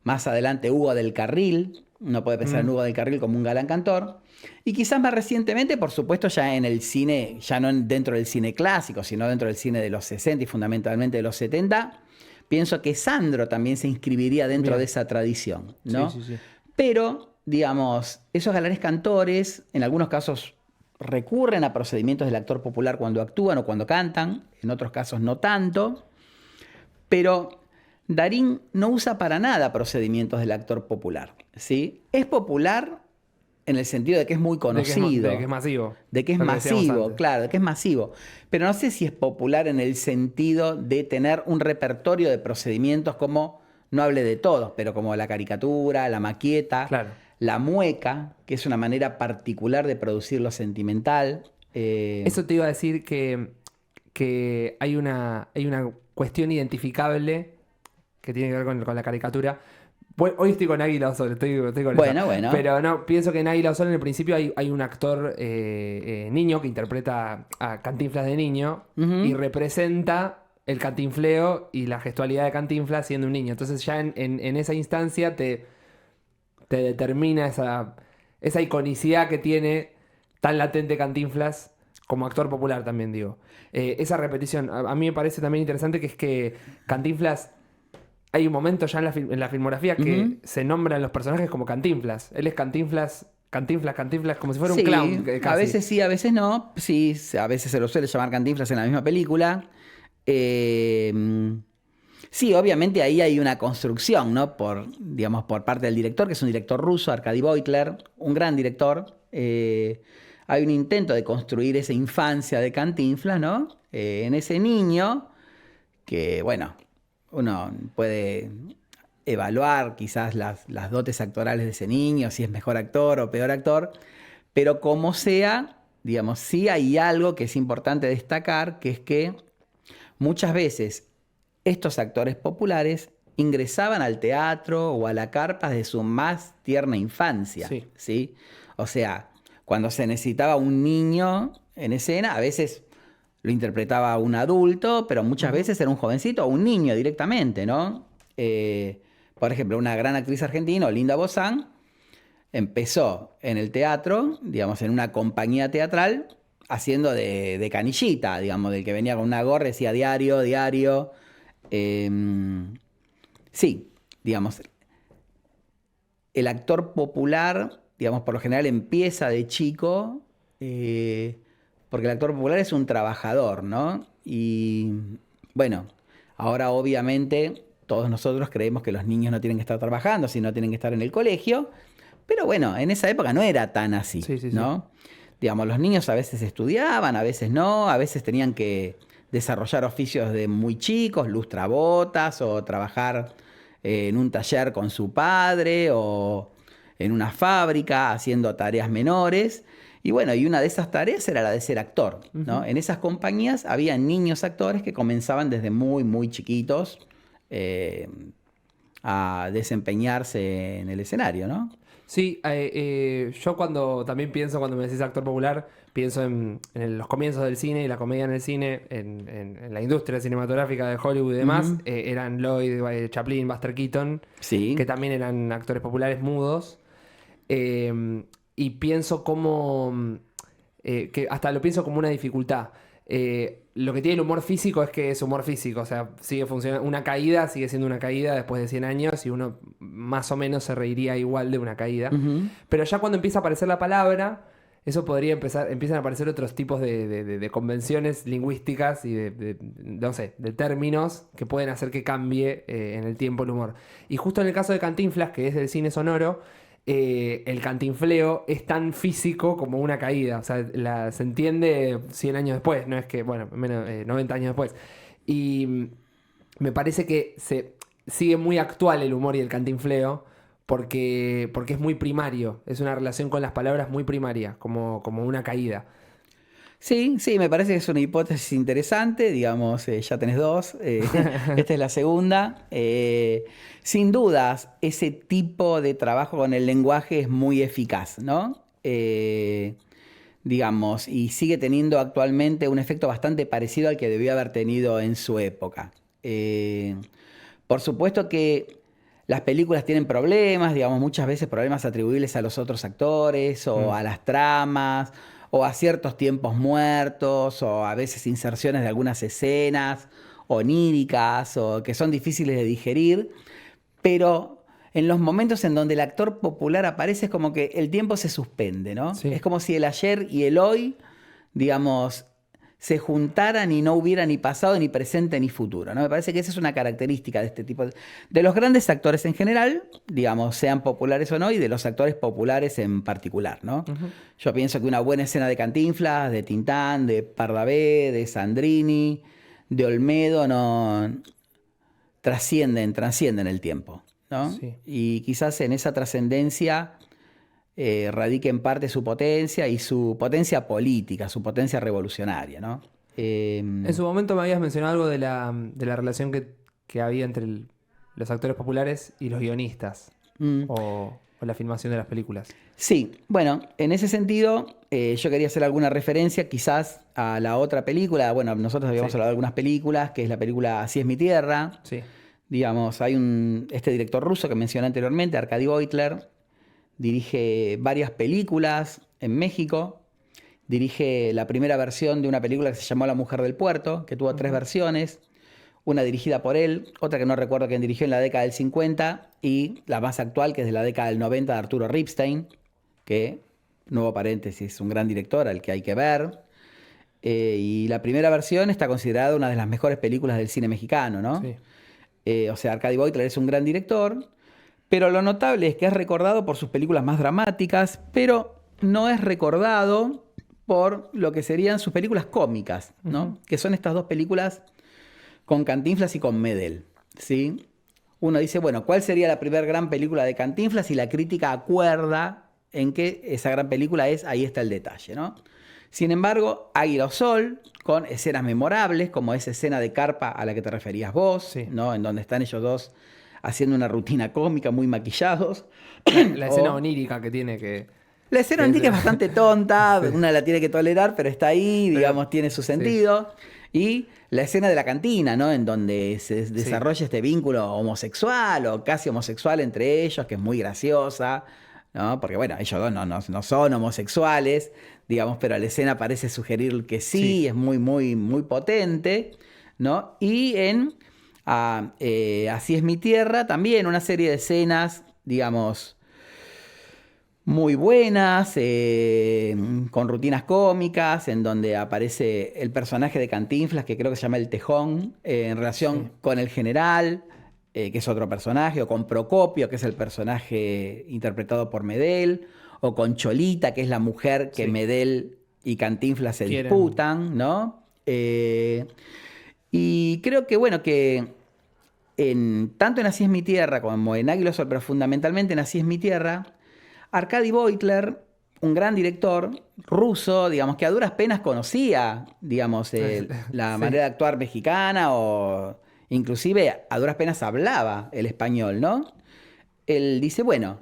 más adelante Hugo del Carril, uno puede pensar en Hugo del Carril como un galán cantor, y quizás más recientemente, por supuesto, ya en el cine, ya no dentro del cine clásico, sino dentro del cine de los 60 y fundamentalmente de los 70, pienso que Sandro también se inscribiría dentro de esa tradición, ¿no? Sí. Pero, digamos, esos galanes cantores, en algunos casos recurren a procedimientos del actor popular cuando actúan o cuando cantan, en otros casos no tanto, pero Darín no usa para nada procedimientos del actor popular, ¿sí? Es popular en el sentido de que es muy conocido. De que es masivo. De que es masivo, claro, de que es masivo. Pero no sé si es popular en el sentido de tener un repertorio de procedimientos como, no hable de todos, pero como la caricatura, la maqueta, la mueca, que es una manera particular de producir lo sentimental. Eso te iba a decir que hay una cuestión identificable que tiene que ver con la caricatura. Hoy estoy con Águila Osol, estoy con bueno, eso. Bueno. Pero no, pienso que en Águila Osol en el principio hay un actor niño que interpreta a Cantinflas de niño y representa el cantinfleo y la gestualidad de Cantinflas siendo un niño. Entonces ya en esa instancia te determina esa iconicidad que tiene tan latente Cantinflas como actor popular también, digo. Esa repetición, a mí me parece también interesante que es que Cantinflas... Hay un momento ya en la filmografía que se nombran los personajes como Cantinflas. Él es Cantinflas, como si fuera un clown. Casi. A veces sí, a veces no. Sí, a veces se lo suele llamar Cantinflas en la misma película. Sí, obviamente ahí hay una construcción, ¿no? Por parte del director, que es un director ruso, Arkady Beutler, un gran director. Hay un intento de construir esa infancia de Cantinflas, ¿no? En ese niño que, bueno, uno puede evaluar quizás las dotes actorales de ese niño, si es mejor actor o peor actor, pero como sea, digamos, sí hay algo que es importante destacar, que es que muchas veces estos actores populares ingresaban al teatro o a la carpa desde su más tierna infancia, Sí. ¿sí? O sea, cuando se necesitaba un niño en escena, a veces lo interpretaba un adulto, pero muchas veces era un jovencito o un niño directamente, ¿no? Por ejemplo, una gran actriz argentina, Linda Bozán, empezó en el teatro, digamos, en una compañía teatral, haciendo de canillita, digamos, del que venía con una gorra y decía diario, diario. Eh, sí, digamos, el actor popular, digamos, por lo general empieza de chico, porque el actor popular es un trabajador, ¿no? Y bueno, ahora obviamente todos nosotros creemos que los niños no tienen que estar trabajando, sino tienen que estar en el colegio, pero bueno, en esa época no era tan así, Sí, sí, sí. ¿no? Digamos, los niños a veces estudiaban, a veces no, a veces tenían que desarrollar oficios de muy chicos, lustrabotas, o trabajar en un taller con su padre, o en una fábrica haciendo tareas menores. Y bueno, y una de esas tareas era la de ser actor, ¿no? En esas compañías había niños actores que comenzaban desde muy, muy chiquitos a desempeñarse en el escenario, ¿no? Sí, yo también pienso, cuando me decís actor popular, pienso en los comienzos del cine y la comedia en el cine, en la industria cinematográfica de Hollywood y demás. Eran Lloyd, Chaplin, Buster Keaton, Sí. que también eran actores populares mudos. Y pienso que hasta lo pienso como una dificultad. Lo que tiene el humor físico es que es humor físico, o sea, sigue funcionando. Una caída sigue siendo una caída después de 100 años y uno más o menos se reiría igual de una caída. Pero ya cuando empieza a aparecer la palabra, eso empiezan a aparecer otros tipos de convenciones lingüísticas y no sé, de términos que pueden hacer que cambie en el tiempo el humor. Y justo en el caso de Cantinflas, que es del cine sonoro, el cantinfleo es tan físico como una caída. O sea, se entiende 100 años después, no es que, bueno, 90 años después. Y me parece que se sigue muy actual el humor y el cantinfleo porque es muy primario. Es una relación con las palabras muy primaria, como una caída. Sí, sí, me parece que es una hipótesis interesante, digamos, ya tenés dos, esta es la segunda. Sin dudas, ese tipo de trabajo con el lenguaje es muy eficaz, ¿no? Digamos, y sigue teniendo actualmente un efecto bastante parecido al que debió haber tenido en su época. Por supuesto que las películas tienen problemas, digamos, muchas veces problemas atribuibles a los otros actores o a las tramas o a ciertos tiempos muertos, o a veces inserciones de algunas escenas oníricas, o que son difíciles de digerir, pero en los momentos en donde el actor popular aparece es como que el tiempo se suspende, ¿no? Sí. Es como si el ayer y el hoy, digamos, se juntaran y no hubiera ni pasado, ni presente, ni futuro, ¿no? Me parece que esa es una característica de este tipo de los grandes actores en general, digamos, sean populares o no, y de los actores populares en particular, ¿no? Yo pienso que una buena escena de Cantinflas, de Tintán, de Pardavé, de Sandrini, de Olmedo, no trascienden el tiempo, ¿no? Sí. Y quizás en esa trascendencia radique en parte su potencia y su potencia política, su potencia revolucionaria, ¿no? En su momento me habías mencionado algo de la relación que había entre los actores populares y los guionistas o la filmación de las películas. Sí, bueno, en ese sentido yo quería hacer alguna referencia quizás a la otra película. Bueno, nosotros habíamos hablado de algunas películas, que es la película Así es mi tierra. Sí. Digamos, hay este director ruso que mencioné anteriormente, Arkady Beutler, dirige varias películas en México. Dirige la primera versión de una película que se llamó La Mujer del Puerto, que tuvo 3 versiones. Una dirigida por él, otra que no recuerdo quién dirigió en la década del 50, y la más actual, que es de la década del 90, de Arturo Ripstein, que, nuevo paréntesis, es un gran director al que hay que ver. Y la primera versión está considerada una de las mejores películas del cine mexicano, ¿no? Sí. O sea, Arkady Beutler es un gran director, pero lo notable es que es recordado por sus películas más dramáticas, pero no es recordado por lo que serían sus películas cómicas, ¿no? Que son estas dos películas con Cantinflas y con Medel, ¿sí? Uno dice, bueno, ¿cuál sería la primera gran película de Cantinflas? Y la crítica acuerda en que esa gran película es Ahí está el detalle, ¿no? Sin embargo, Águila o Sol, con escenas memorables, como esa escena de carpa a la que te referías vos, Sí. ¿no? En donde están ellos dos haciendo una rutina cómica, muy maquillados. La escena onírica que tiene que... La escena que antigua es bastante tonta, una la tiene que tolerar, pero está ahí, digamos, tiene su sí. sentido. Y la escena de la cantina, ¿no? En donde se desarrolla este vínculo homosexual o casi homosexual entre ellos, que es muy graciosa, ¿no? Porque, bueno, ellos dos no son homosexuales, digamos, pero la escena parece sugerir que sí, es muy, muy, muy potente, ¿no? Y en Así es mi tierra, también una serie de escenas, digamos, muy buenas, con rutinas cómicas, en donde aparece el personaje de Cantinflas, que creo que se llama El Tejón, en relación con el general, que es otro personaje, o con Procopio, que es el personaje interpretado por Medel, o con Cholita, que es la mujer que Medel y Cantinflas se disputan, ¿no? Y creo que, bueno, que tanto en Así es mi tierra como en Águila o Sol, pero fundamentalmente en Así es mi tierra, Arkady Voitler, un gran director ruso, digamos, que a duras penas conocía, digamos, la manera de actuar mexicana o inclusive a duras penas hablaba el español, ¿no? Él dice, bueno,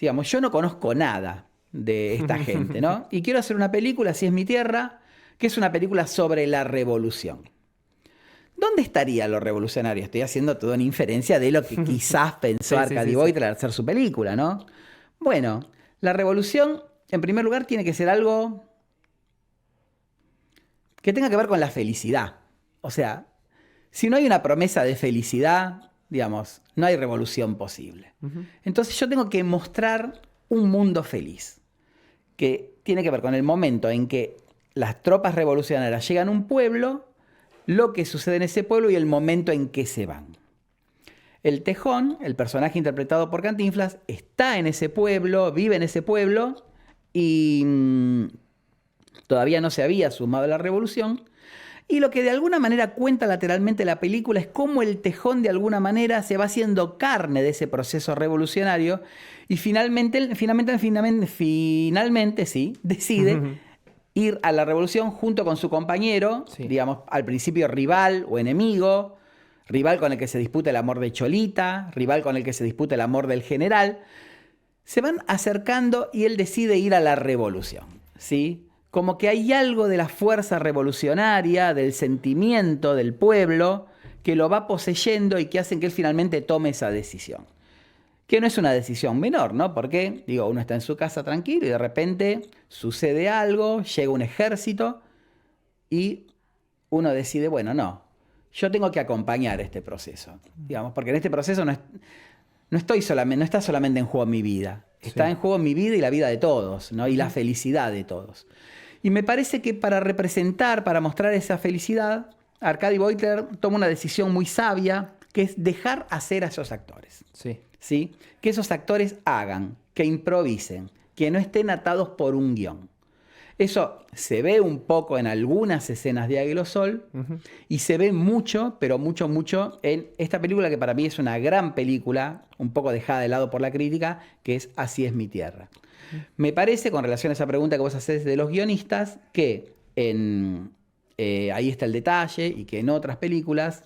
digamos, yo no conozco nada de esta gente, ¿no? Y quiero hacer una película, Así es mi tierra, que es una película sobre la revolución. ¿Dónde estaría lo revolucionario? Estoy haciendo toda una inferencia de lo que quizás pensó Arkady Voitler al hacer su película, ¿no? Bueno, la revolución, en primer lugar, tiene que ser algo que tenga que ver con la felicidad. O sea, si no hay una promesa de felicidad, digamos, no hay revolución posible. Entonces yo tengo que mostrar un mundo feliz, que tiene que ver con el momento en que las tropas revolucionarias llegan a un pueblo, lo que sucede en ese pueblo y el momento en que se van. El Tejón, el personaje interpretado por Cantinflas, está en ese pueblo, vive en ese pueblo y todavía no se había sumado a la revolución. Y lo que de alguna manera cuenta lateralmente la película es cómo el Tejón de alguna manera se va haciendo carne de ese proceso revolucionario y finalmente sí, decide ir a la revolución junto con su compañero, digamos, al principio rival o enemigo, rival con el que se disputa el amor de Cholita, rival con el que se disputa el amor del general. Se van acercando y él decide ir a la revolución, ¿sí? Como que hay algo de la fuerza revolucionaria, del sentimiento del pueblo, que lo va poseyendo y que hacen que él finalmente tome esa decisión. Que no es una decisión menor, ¿no? Porque, digo, uno está en su casa tranquilo y de repente sucede algo, llega un ejército y uno decide, bueno, no, yo tengo que acompañar este proceso, digamos, porque en este proceso no está solamente en juego mi vida, está en juego mi vida y la vida de todos, ¿no? Y la felicidad de todos. Y me parece que para representar, para mostrar esa felicidad, Arkady Voitler toma una decisión muy sabia, que es dejar hacer a esos actores. ¿Sí? Que esos actores hagan, que improvisen, que no estén atados por un guión. Eso se ve un poco en algunas escenas de Águila o Sol y se ve mucho, pero mucho, mucho en esta película que para mí es una gran película, un poco dejada de lado por la crítica, que es Así es mi tierra. Me parece, con relación a esa pregunta que vos hacés de los guionistas, que Ahí está el detalle y que en otras películas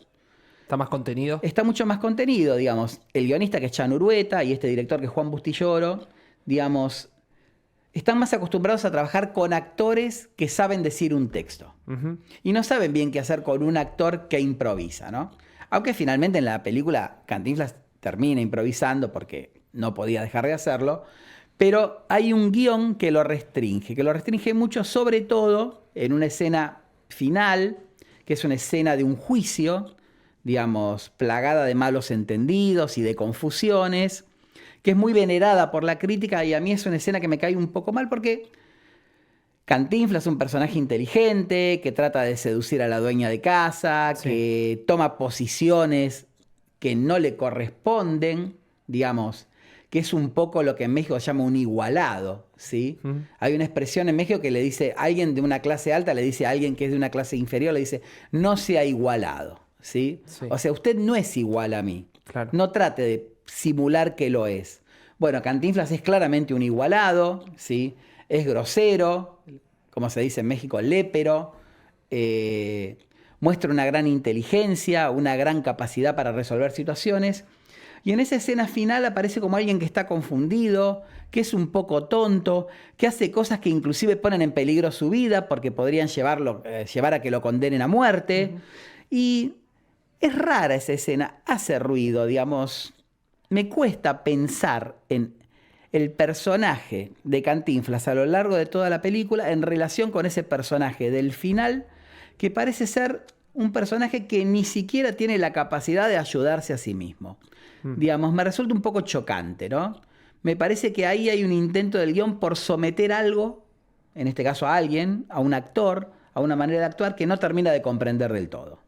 ¿Está más contenido? está mucho más contenido, digamos. El guionista, que es Chan Urueta, y este director, que es Juan Bustilloro, digamos, están más acostumbrados a trabajar con actores que saben decir un texto. Y no saben bien qué hacer con un actor que improvisa, ¿no? Aunque finalmente en la película Cantinflas termina improvisando porque no podía dejar de hacerlo, pero hay un guión que lo restringe mucho, sobre todo en una escena final, que es una escena de un juicio, digamos, plagada de malos entendidos y de confusiones, que es muy venerada por la crítica y a mí es una escena que me cae un poco mal porque Cantinflas es un personaje inteligente, que trata de seducir a la dueña de casa, que toma posiciones que no le corresponden, digamos, que es un poco lo que en México se llama un igualado, ¿sí? Hay una expresión en México que le dice, alguien de una clase alta le dice a alguien que es de una clase inferior, le dice, no sea igualado, ¿sí? Sí. O sea, usted no es igual a mí. Claro. No trate de simular que lo es. Bueno, Cantinflas es claramente un igualado, ¿sí? Es grosero, como se dice en México, lépero, muestra una gran inteligencia, una gran capacidad para resolver situaciones. Y en esa escena final aparece como alguien que está confundido, que es un poco tonto, que hace cosas que inclusive ponen en peligro su vida porque podrían llevar a que lo condenen a muerte. Y es rara esa escena, hace ruido, digamos. Me cuesta pensar en el personaje de Cantinflas a lo largo de toda la película en relación con ese personaje del final, que parece ser un personaje que ni siquiera tiene la capacidad de ayudarse a sí mismo. Digamos, me resulta un poco chocante, ¿no? Me parece que ahí hay un intento del guión por someter algo, en este caso a alguien, a un actor, a una manera de actuar que no termina de comprender del todo.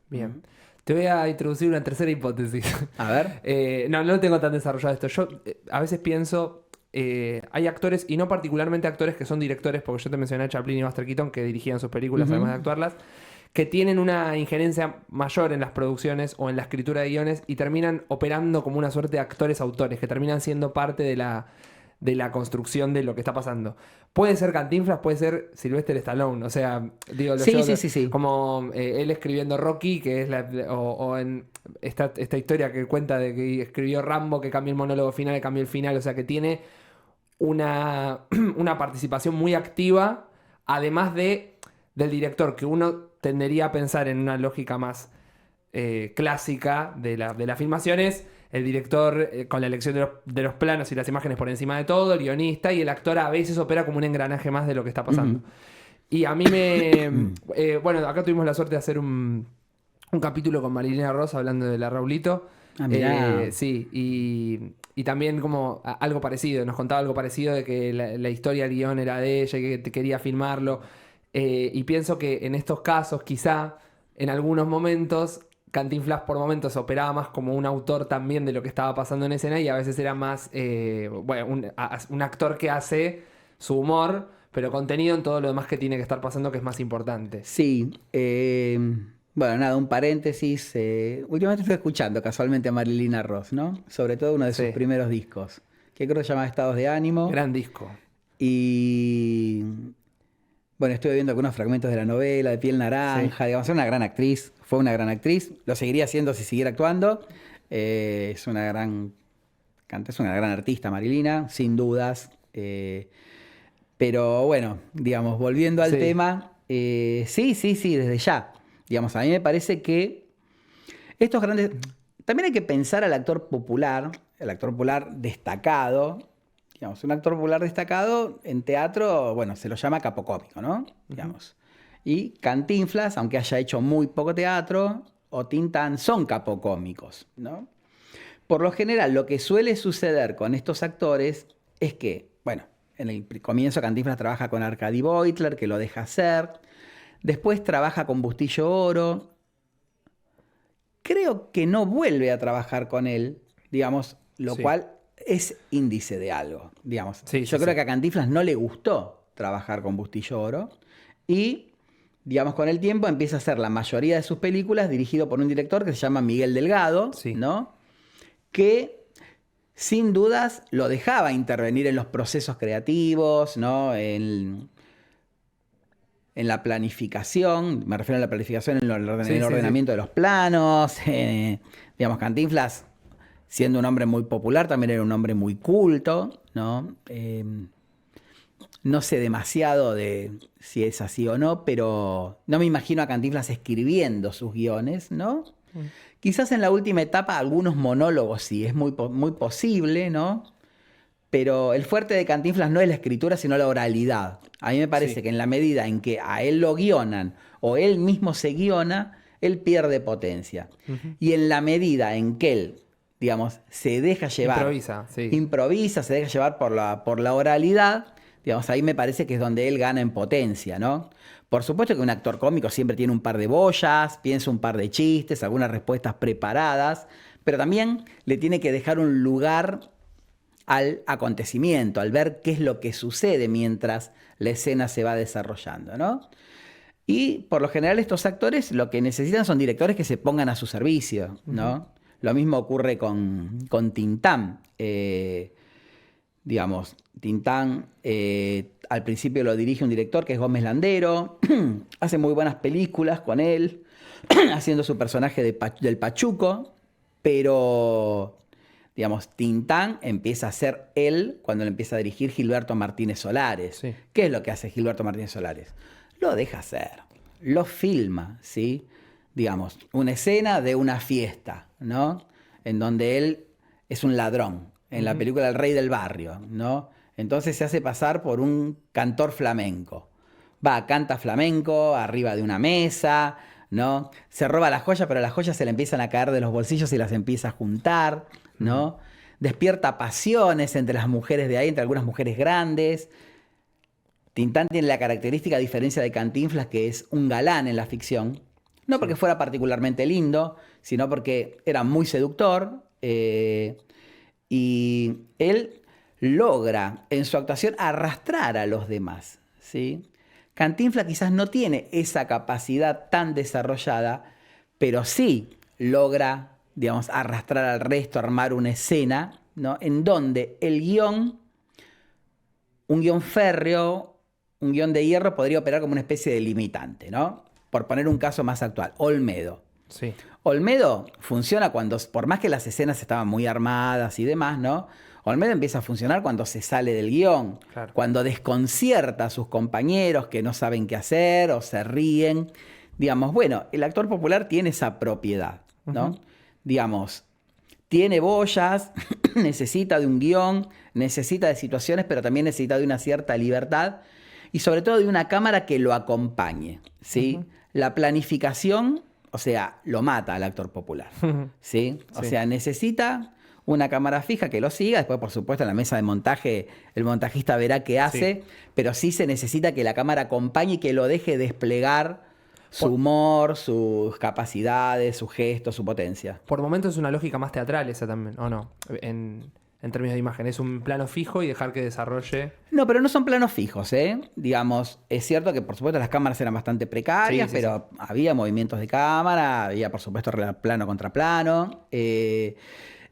Bien. Te voy a introducir una tercera hipótesis. A ver. No lo tengo tan desarrollado esto. Yo a veces pienso, hay actores, y no particularmente actores que son directores, porque yo te mencioné a Chaplin y Buster Keaton, que dirigían sus películas, además de actuarlas, que tienen una injerencia mayor en las producciones o en la escritura de guiones y terminan operando como una suerte de actores-autores, que terminan siendo parte de la construcción de lo que está pasando. Puede ser Cantinflas, puede ser Sylvester Stallone, o sea, digo, Sí. como él escribiendo Rocky, que es o en esta historia que cuenta de que escribió Rambo, que cambia el monólogo final, que cambia el final, o sea, que tiene una participación muy activa, además del director, que uno tendería a pensar en una lógica más clásica de las filmaciones. El director con la elección de los planos y las imágenes por encima de todo, el guionista, y el actor a veces opera como un engranaje más de lo que está pasando. Y a mí bueno, acá tuvimos la suerte de hacer un capítulo con Marilena Ross hablando de la Raulito. Mirá. Sí, y también como algo parecido, nos contaba algo parecido de que la historia, el guión era de ella y que quería filmarlo. Y pienso que en estos casos, quizá, en algunos momentos, Cantinflas por momentos operaba más como un autor también de lo que estaba pasando en escena y a veces era más un actor que hace su humor, pero contenido en todo lo demás que tiene que estar pasando, que es más importante. Sí. Bueno, nada, un paréntesis. Últimamente estoy escuchando casualmente a Marilina Ross, ¿no? Sobre todo uno de sus Sí. primeros discos, que creo que se llama Estados de Ánimo. Gran disco. Y bueno, estuve viendo algunos fragmentos de la novela, de Piel Naranja, digamos, es una gran actriz, fue una gran actriz, lo seguiría haciendo si siguiera actuando. Es una gran cantante, es una gran artista, Marilina, sin dudas. Pero bueno, digamos, volviendo al Sí. tema, sí, desde ya. Digamos, a mí me parece que estos grandes... También hay que pensar al actor popular, el actor popular destacado. Digamos, un actor popular destacado en teatro, bueno, se lo llama capocómico, ¿no? Digamos. Y Cantinflas, aunque haya hecho muy poco teatro, o Tintán son capocómicos, ¿no? Por lo general, lo que suele suceder con estos actores es que, bueno, en el comienzo Cantinflas trabaja con Arcady Beutler, que lo deja hacer. Después trabaja con Bustillo Oro. Creo que no vuelve a trabajar con él, digamos, lo cual es índice de algo, digamos. Yo creo que a Cantinflas no le gustó trabajar con Bustillo Oro y, digamos, con el tiempo empieza a hacer la mayoría de sus películas dirigido por un director que se llama Miguel Delgado, ¿no? Que sin dudas lo dejaba intervenir en los procesos creativos, ¿no? En la planificación, me refiero a la planificación en el ordenamiento de los planos. Digamos, Cantinflas, siendo un hombre muy popular, también era un hombre muy culto, ¿no? No sé demasiado de si es así o no, pero no me imagino a Cantinflas escribiendo sus guiones, ¿no? Quizás en la última etapa algunos monólogos sí, es muy posible, ¿no? Pero el fuerte de Cantinflas no es la escritura, sino la oralidad. A mí me parece que en la medida en que a él lo guionan o él mismo se guiona, él pierde potencia. Y en la medida en que él, digamos, se deja llevar... Improvisa, se deja llevar por la oralidad, digamos, ahí me parece que es donde él gana en potencia, ¿no? Por supuesto que un actor cómico siempre tiene un par de boyas, piensa un par de chistes, algunas respuestas preparadas, pero también le tiene que dejar un lugar al acontecimiento, al ver qué es lo que sucede mientras la escena se va desarrollando, ¿no? Y por lo general estos actores lo que necesitan son directores que se pongan a su servicio, ¿no? Lo mismo ocurre con Tintán. Digamos, Tintán al principio lo dirige un director que es Gómez Landero, hace muy buenas películas con él, haciendo su personaje del Pachuco, pero, digamos, Tintán empieza a ser él cuando le empieza a dirigir Gilberto Martínez Solares. Sí. ¿Qué es lo que hace Gilberto Martínez Solares? Lo deja hacer, lo filma, ¿sí? Digamos, una escena de una fiesta, ¿no? En donde él es un ladrón, en la película El Rey del Barrio, ¿no? Entonces se hace pasar por un cantor flamenco. Canta flamenco arriba de una mesa, ¿no? Se roba las joyas, pero las joyas se le empiezan a caer de los bolsillos y las empieza a juntar, ¿no? Despierta pasiones entre las mujeres de ahí, entre algunas mujeres grandes. Tintán tiene la característica, a diferencia de Cantinflas, que es un galán en la ficción. No porque fuera particularmente lindo, sino porque era muy seductor. Y él logra en su actuación arrastrar a los demás, ¿sí? Cantinflas quizás no tiene esa capacidad tan desarrollada, pero sí logra, digamos, arrastrar al resto, armar una escena, ¿no? En donde el guión, un guión férreo, un guión de hierro, podría operar como una especie de limitante, ¿no? Por poner un caso más actual, Olmedo. Sí. Olmedo funciona cuando, por más que las escenas estaban muy armadas y demás, ¿no? Olmedo empieza a funcionar cuando se sale del guión, Claro. cuando desconcierta a sus compañeros que no saben qué hacer o se ríen. Digamos, bueno, el actor popular tiene esa propiedad, ¿no? Digamos, tiene boyas, necesita de un guión, necesita de situaciones, pero también necesita de una cierta libertad y sobre todo de una cámara que lo acompañe, ¿sí? La planificación, o sea, lo mata al actor popular, ¿sí? O sea, necesita una cámara fija que lo siga. Después, por supuesto, en la mesa de montaje, el montajista verá qué hace, pero sí se necesita que la cámara acompañe y que lo deje desplegar su humor, sus capacidades, sus gestos, su potencia. Por momentos es una lógica más teatral esa también, ¿o no? En términos de imagen. Es un plano fijo y dejar que desarrolle. No, pero no son planos fijos, ¿eh? Digamos, es cierto que por supuesto las cámaras eran bastante precarias, Sí, sí, pero había movimientos de cámara, había por supuesto plano contra plano.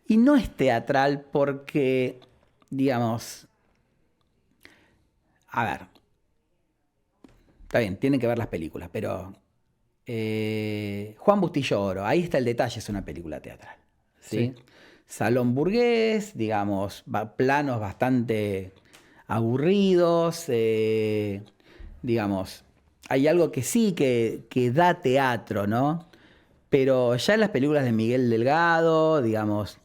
Y no es teatral porque, digamos, a ver, está bien, tienen que ver las películas, pero Juan Bustillo Oro, ahí está el detalle, es una película teatral, ¿sí? Salón burgués, digamos, planos bastante aburridos, digamos, hay algo que sí que da teatro, ¿no? Pero ya en las películas de Miguel Delgado, digamos,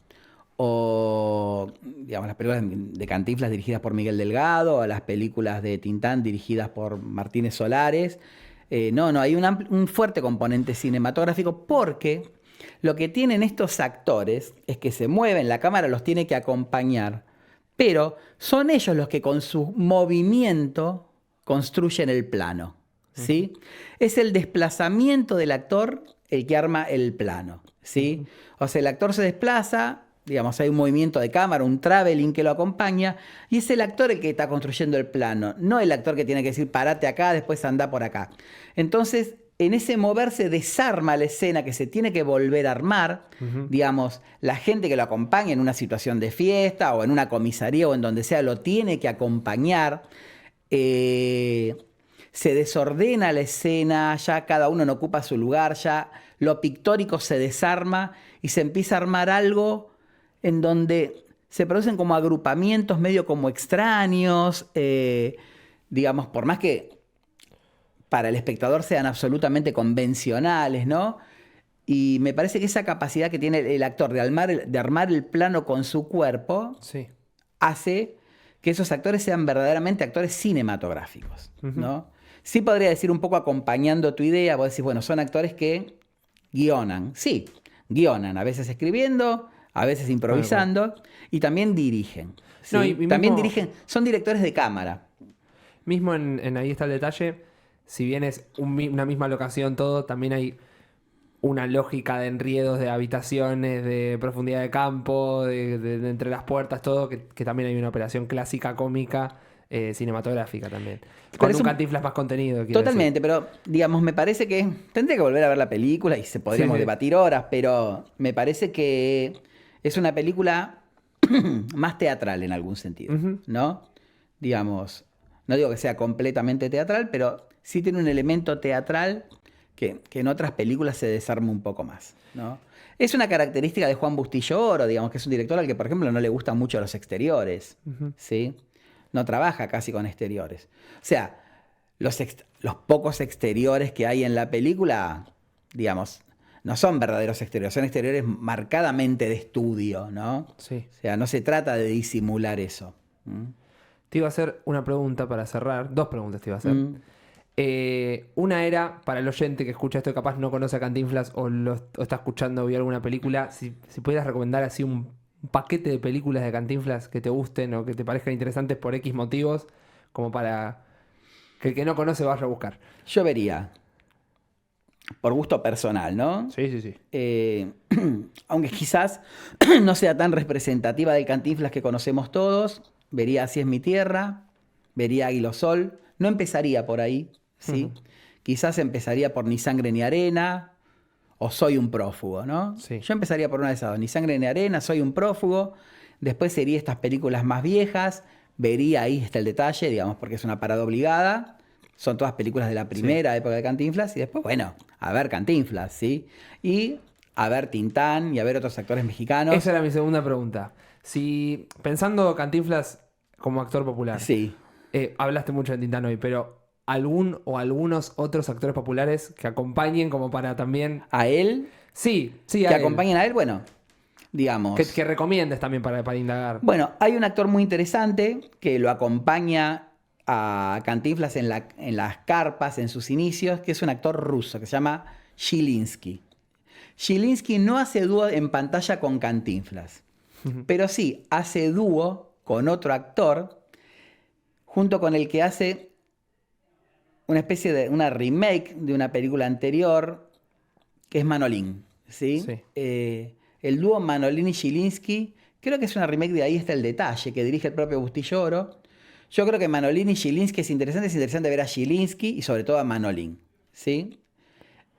o digamos, las películas de Cantinflas dirigidas por Miguel Delgado, o las películas de Tintán dirigidas por Martínez Solares, no, hay un fuerte componente cinematográfico porque lo que tienen estos actores es que se mueven, la cámara los tiene que acompañar, pero son ellos los que con su movimiento construyen el plano, ¿sí? Es el desplazamiento del actor el que arma el plano, ¿sí? O sea, el actor se desplaza, digamos, hay un movimiento de cámara, un traveling que lo acompaña, y es el actor el que está construyendo el plano, no el actor que tiene que decir, parate acá, después anda por acá. Entonces, en ese moverse desarma la escena que se tiene que volver a armar, digamos, la gente que lo acompaña en una situación de fiesta o en una comisaría o en donde sea, lo tiene que acompañar. Se desordena la escena, ya cada uno no ocupa su lugar, ya lo pictórico se desarma y se empieza a armar algo en donde se producen como agrupamientos medio como extraños, digamos, por más que para el espectador sean absolutamente convencionales, ¿no? Y me parece que esa capacidad que tiene el actor de armar el plano con su cuerpo hace que esos actores sean verdaderamente actores cinematográficos, ¿no? Sí podría decir un poco acompañando tu idea, vos decís, bueno, son actores que guionan. Sí, guionan, a veces escribiendo, a veces improvisando, y también dirigen. ¿sí? No, y También mismo- dirigen, son directores de cámara. Mismo en Ahí está el detalle, si bien es una misma locación todo, también hay una lógica de enriedos de habitaciones, de profundidad de campo, de entre las puertas, todo, que también hay una operación clásica cómica cinematográfica también. Pero Con es un un- Cantinflas más contenido, quiero Totalmente, pero digamos, me parece que tendría que volver a ver la película y se podríamos Sí, sí. debatir horas, pero me parece que es una película más teatral en algún sentido, Ujú. ¿no? Digamos, no digo que sea completamente teatral, pero sí tiene un elemento teatral que en otras películas se desarma un poco más, ¿no? Es una característica de Juan Bustillo Oro, digamos, que es un director al que, por ejemplo, no le gustan mucho los exteriores, ¿sí? No trabaja casi con exteriores. O sea, los pocos exteriores que hay en la película, digamos, no son verdaderos exteriores, son exteriores marcadamente de estudio, ¿no? Sí. O sea, no se trata de disimular eso. ¿Mm? Te iba a hacer una pregunta para cerrar. Dos preguntas te iba a hacer. Mm. Una era, para el oyente que escucha esto y capaz no conoce a Cantinflas o está escuchando o vio alguna película, si pudieras recomendar así un paquete de películas de Cantinflas que te gusten o que te parezcan interesantes por X motivos, como para que el que no conoce vaya a buscar. Yo vería, por gusto personal, ¿no? Sí, sí, sí. Eh, aunque quizás no sea tan representativa del Cantinflas que conocemos todos, vería Así es mi tierra, vería Águila Sol, no empezaría por ahí, ¿sí? Quizás empezaría por Ni sangre ni arena o Soy un prófugo, ¿no? Sí. Yo empezaría por una de esas dos, Ni sangre ni arena, Soy un prófugo, después sería estas películas más viejas, vería Ahí está el detalle, digamos, porque es una parada obligada. Son todas películas de la primera época de Cantinflas. Y después, bueno, a ver Cantinflas, ¿sí? Y a ver Tintán y a ver otros actores mexicanos. Esa era mi segunda pregunta. Si, pensando Cantinflas como actor popular, Sí. hablaste mucho de Tintán hoy, pero algún o algunos otros actores populares que acompañen como para también... A él, Sí, sí, que a él. acompañen a él, bueno, digamos. Que recomiendes también para indagar. Bueno, hay un actor muy interesante que lo acompaña a Cantinflas en las carpas, en sus inicios, que es un actor ruso que se llama Zielinski. Zielinski no hace dúo en pantalla con Cantinflas, pero sí hace dúo con otro actor, junto con el que hace una especie de una remake de una película anterior, que es Manolín, ¿sí? Sí. El dúo Manolín y Zielinski, creo que es una remake de Ahí está el detalle, que dirige el propio Bustillo Oro. Yo creo que Manolín y Zielinski es interesante ver a Zielinski y sobre todo a Manolín, ¿sí?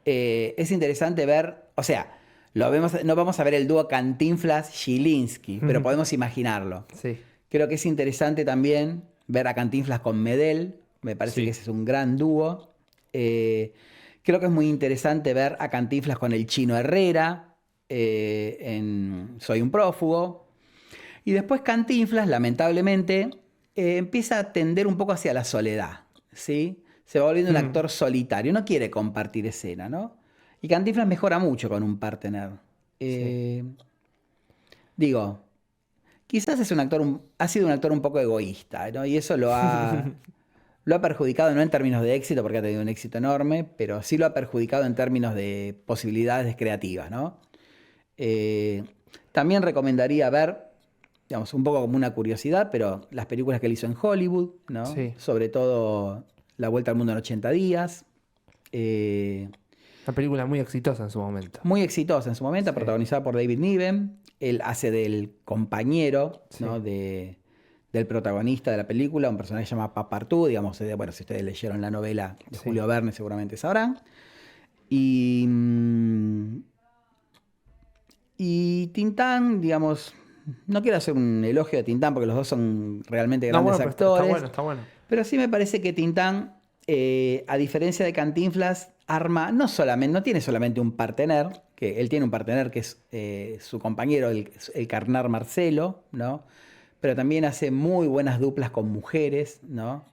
Es interesante ver, o sea, no vamos a ver el dúo Cantinflas-Zielinski, pero podemos imaginarlo. Sí. Creo que es interesante también ver a Cantinflas con Medel, me parece Sí. que ese es un gran dúo. Creo que es muy interesante ver a Cantinflas con el Chino Herrera en Soy un prófugo. Y después Cantinflas, lamentablemente, empieza a tender un poco hacia la soledad, ¿sí? Se va volviendo un actor solitario, no quiere compartir escena, ¿no? Y Cantinflas mejora mucho con un partner. Sí. Digo, quizás es un actor, ha sido un actor un poco egoísta, ¿no? Y eso lo ha perjudicado, no en términos de éxito, porque ha tenido un éxito enorme, pero sí lo ha perjudicado en términos de posibilidades creativas, ¿no? También recomendaría ver, digamos, un poco como una curiosidad, pero las películas que él hizo en Hollywood, ¿no? Sí. Sobre todo La Vuelta al Mundo en 80 días. Una película muy exitosa en su momento. Muy exitosa en su momento, Sí. protagonizada por David Niven. Él hace del compañero, Sí. ¿no? Del protagonista de la película, un personaje que se llama Papartú, digamos, bueno, si ustedes leyeron la novela de Sí. Julio Verne seguramente sabrán. Y, y Tintán, digamos, no quiero hacer un elogio de Tintán porque los dos son realmente No, grandes bueno, pero actores. está bueno, está bueno. Pero sí me parece que Tintán, a diferencia de Cantinflas, no tiene solamente un partener, que él tiene un partener que es su compañero, el carnar Marcelo, ¿no? Pero también hace muy buenas duplas con mujeres, ¿no?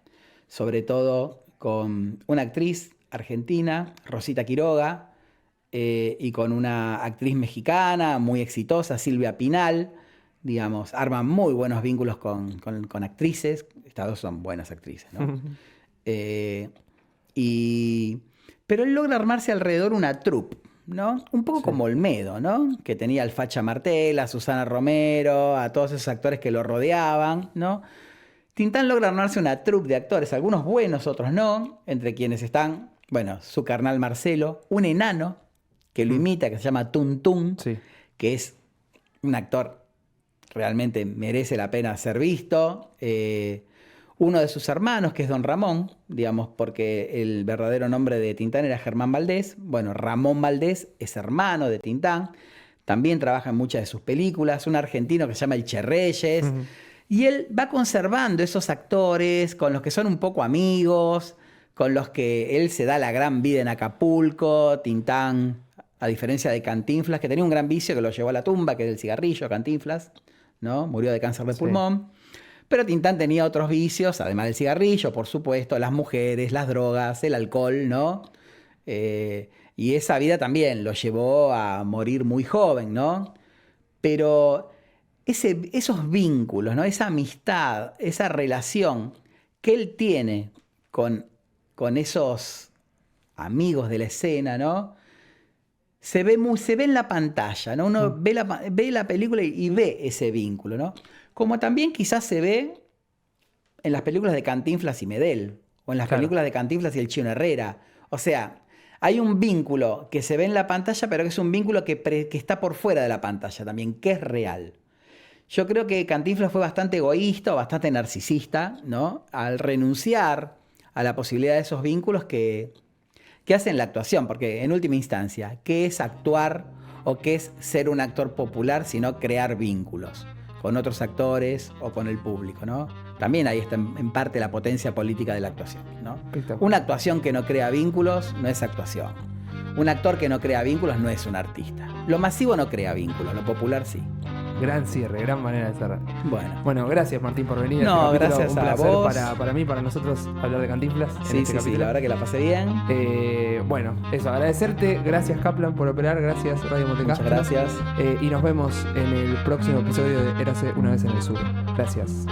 Sobre todo con una actriz argentina, Rosita Quiroga, y con una actriz mexicana muy exitosa, Silvia Pinal, digamos, arman muy buenos vínculos con actrices. Estas dos son buenas actrices, ¿no? Pero él logra armarse alrededor una troupe, ¿no? Un poco Sí. como Olmedo, ¿no? Que tenía al Facha Martel, a Susana Romero, a todos esos actores que lo rodeaban, ¿no? Tintán logra armarse una troupe de actores, algunos buenos, otros no, entre quienes están, bueno, su carnal Marcelo, un enano que lo imita, que se llama Tun Tun, Sí. que es un actor realmente merece la pena ser visto. uno de sus hermanos, que es Don Ramón, digamos, porque el verdadero nombre de Tintán era Germán Valdés. Bueno, Ramón Valdés es hermano de Tintán, también trabaja en muchas de sus películas, un argentino que se llama El Che Reyes, y él va conservando esos actores con los que son un poco amigos, con los que él se da la gran vida en Acapulco. Tintán, a diferencia de Cantinflas, que tenía un gran vicio que lo llevó a la tumba, que es el cigarrillo, Cantinflas, ¿no? Murió de cáncer de pulmón. Pero Tintán tenía otros vicios, además del cigarrillo, por supuesto, las mujeres, las drogas, el alcohol, ¿no? Y esa vida también lo llevó a morir muy joven, ¿no? Pero esos vínculos, ¿no? Esa amistad, esa relación que él tiene con esos amigos de la escena, ¿no? Se ve en la pantalla, ¿no? Uno ve la película y ve ese vínculo, ¿no? Como también quizás se ve en las películas de Cantinflas y Medel, o en las películas de Cantinflas y el Chino Herrera. O sea, hay un vínculo que se ve en la pantalla, pero que es un vínculo que está por fuera de la pantalla también, que es real. Yo creo que Cantinflas fue bastante egoísta o bastante narcisista, ¿no? Al renunciar a la posibilidad de esos vínculos que hacen la actuación, porque en última instancia, ¿qué es actuar o qué es ser un actor popular sino crear vínculos con otros actores o con el público, ¿no? También ahí está en parte la potencia política de la actuación, ¿no? Una actuación que no crea vínculos no es actuación. Un actor que no crea vínculos no es un artista. Lo masivo no crea vínculos, lo popular sí. Gran cierre, gran manera de cerrar. Bueno, gracias Martín por venir. No, gracias a vos. Para mí, para nosotros, hablar de Cantinflas. Sí, sí, la verdad que la pasé bien. Bueno, eso, agradecerte. Gracias Kaplan por operar, gracias Radio Montecastro. Muchas gracias. Y nos vemos en el próximo episodio de Érase una vez en el sur. Gracias.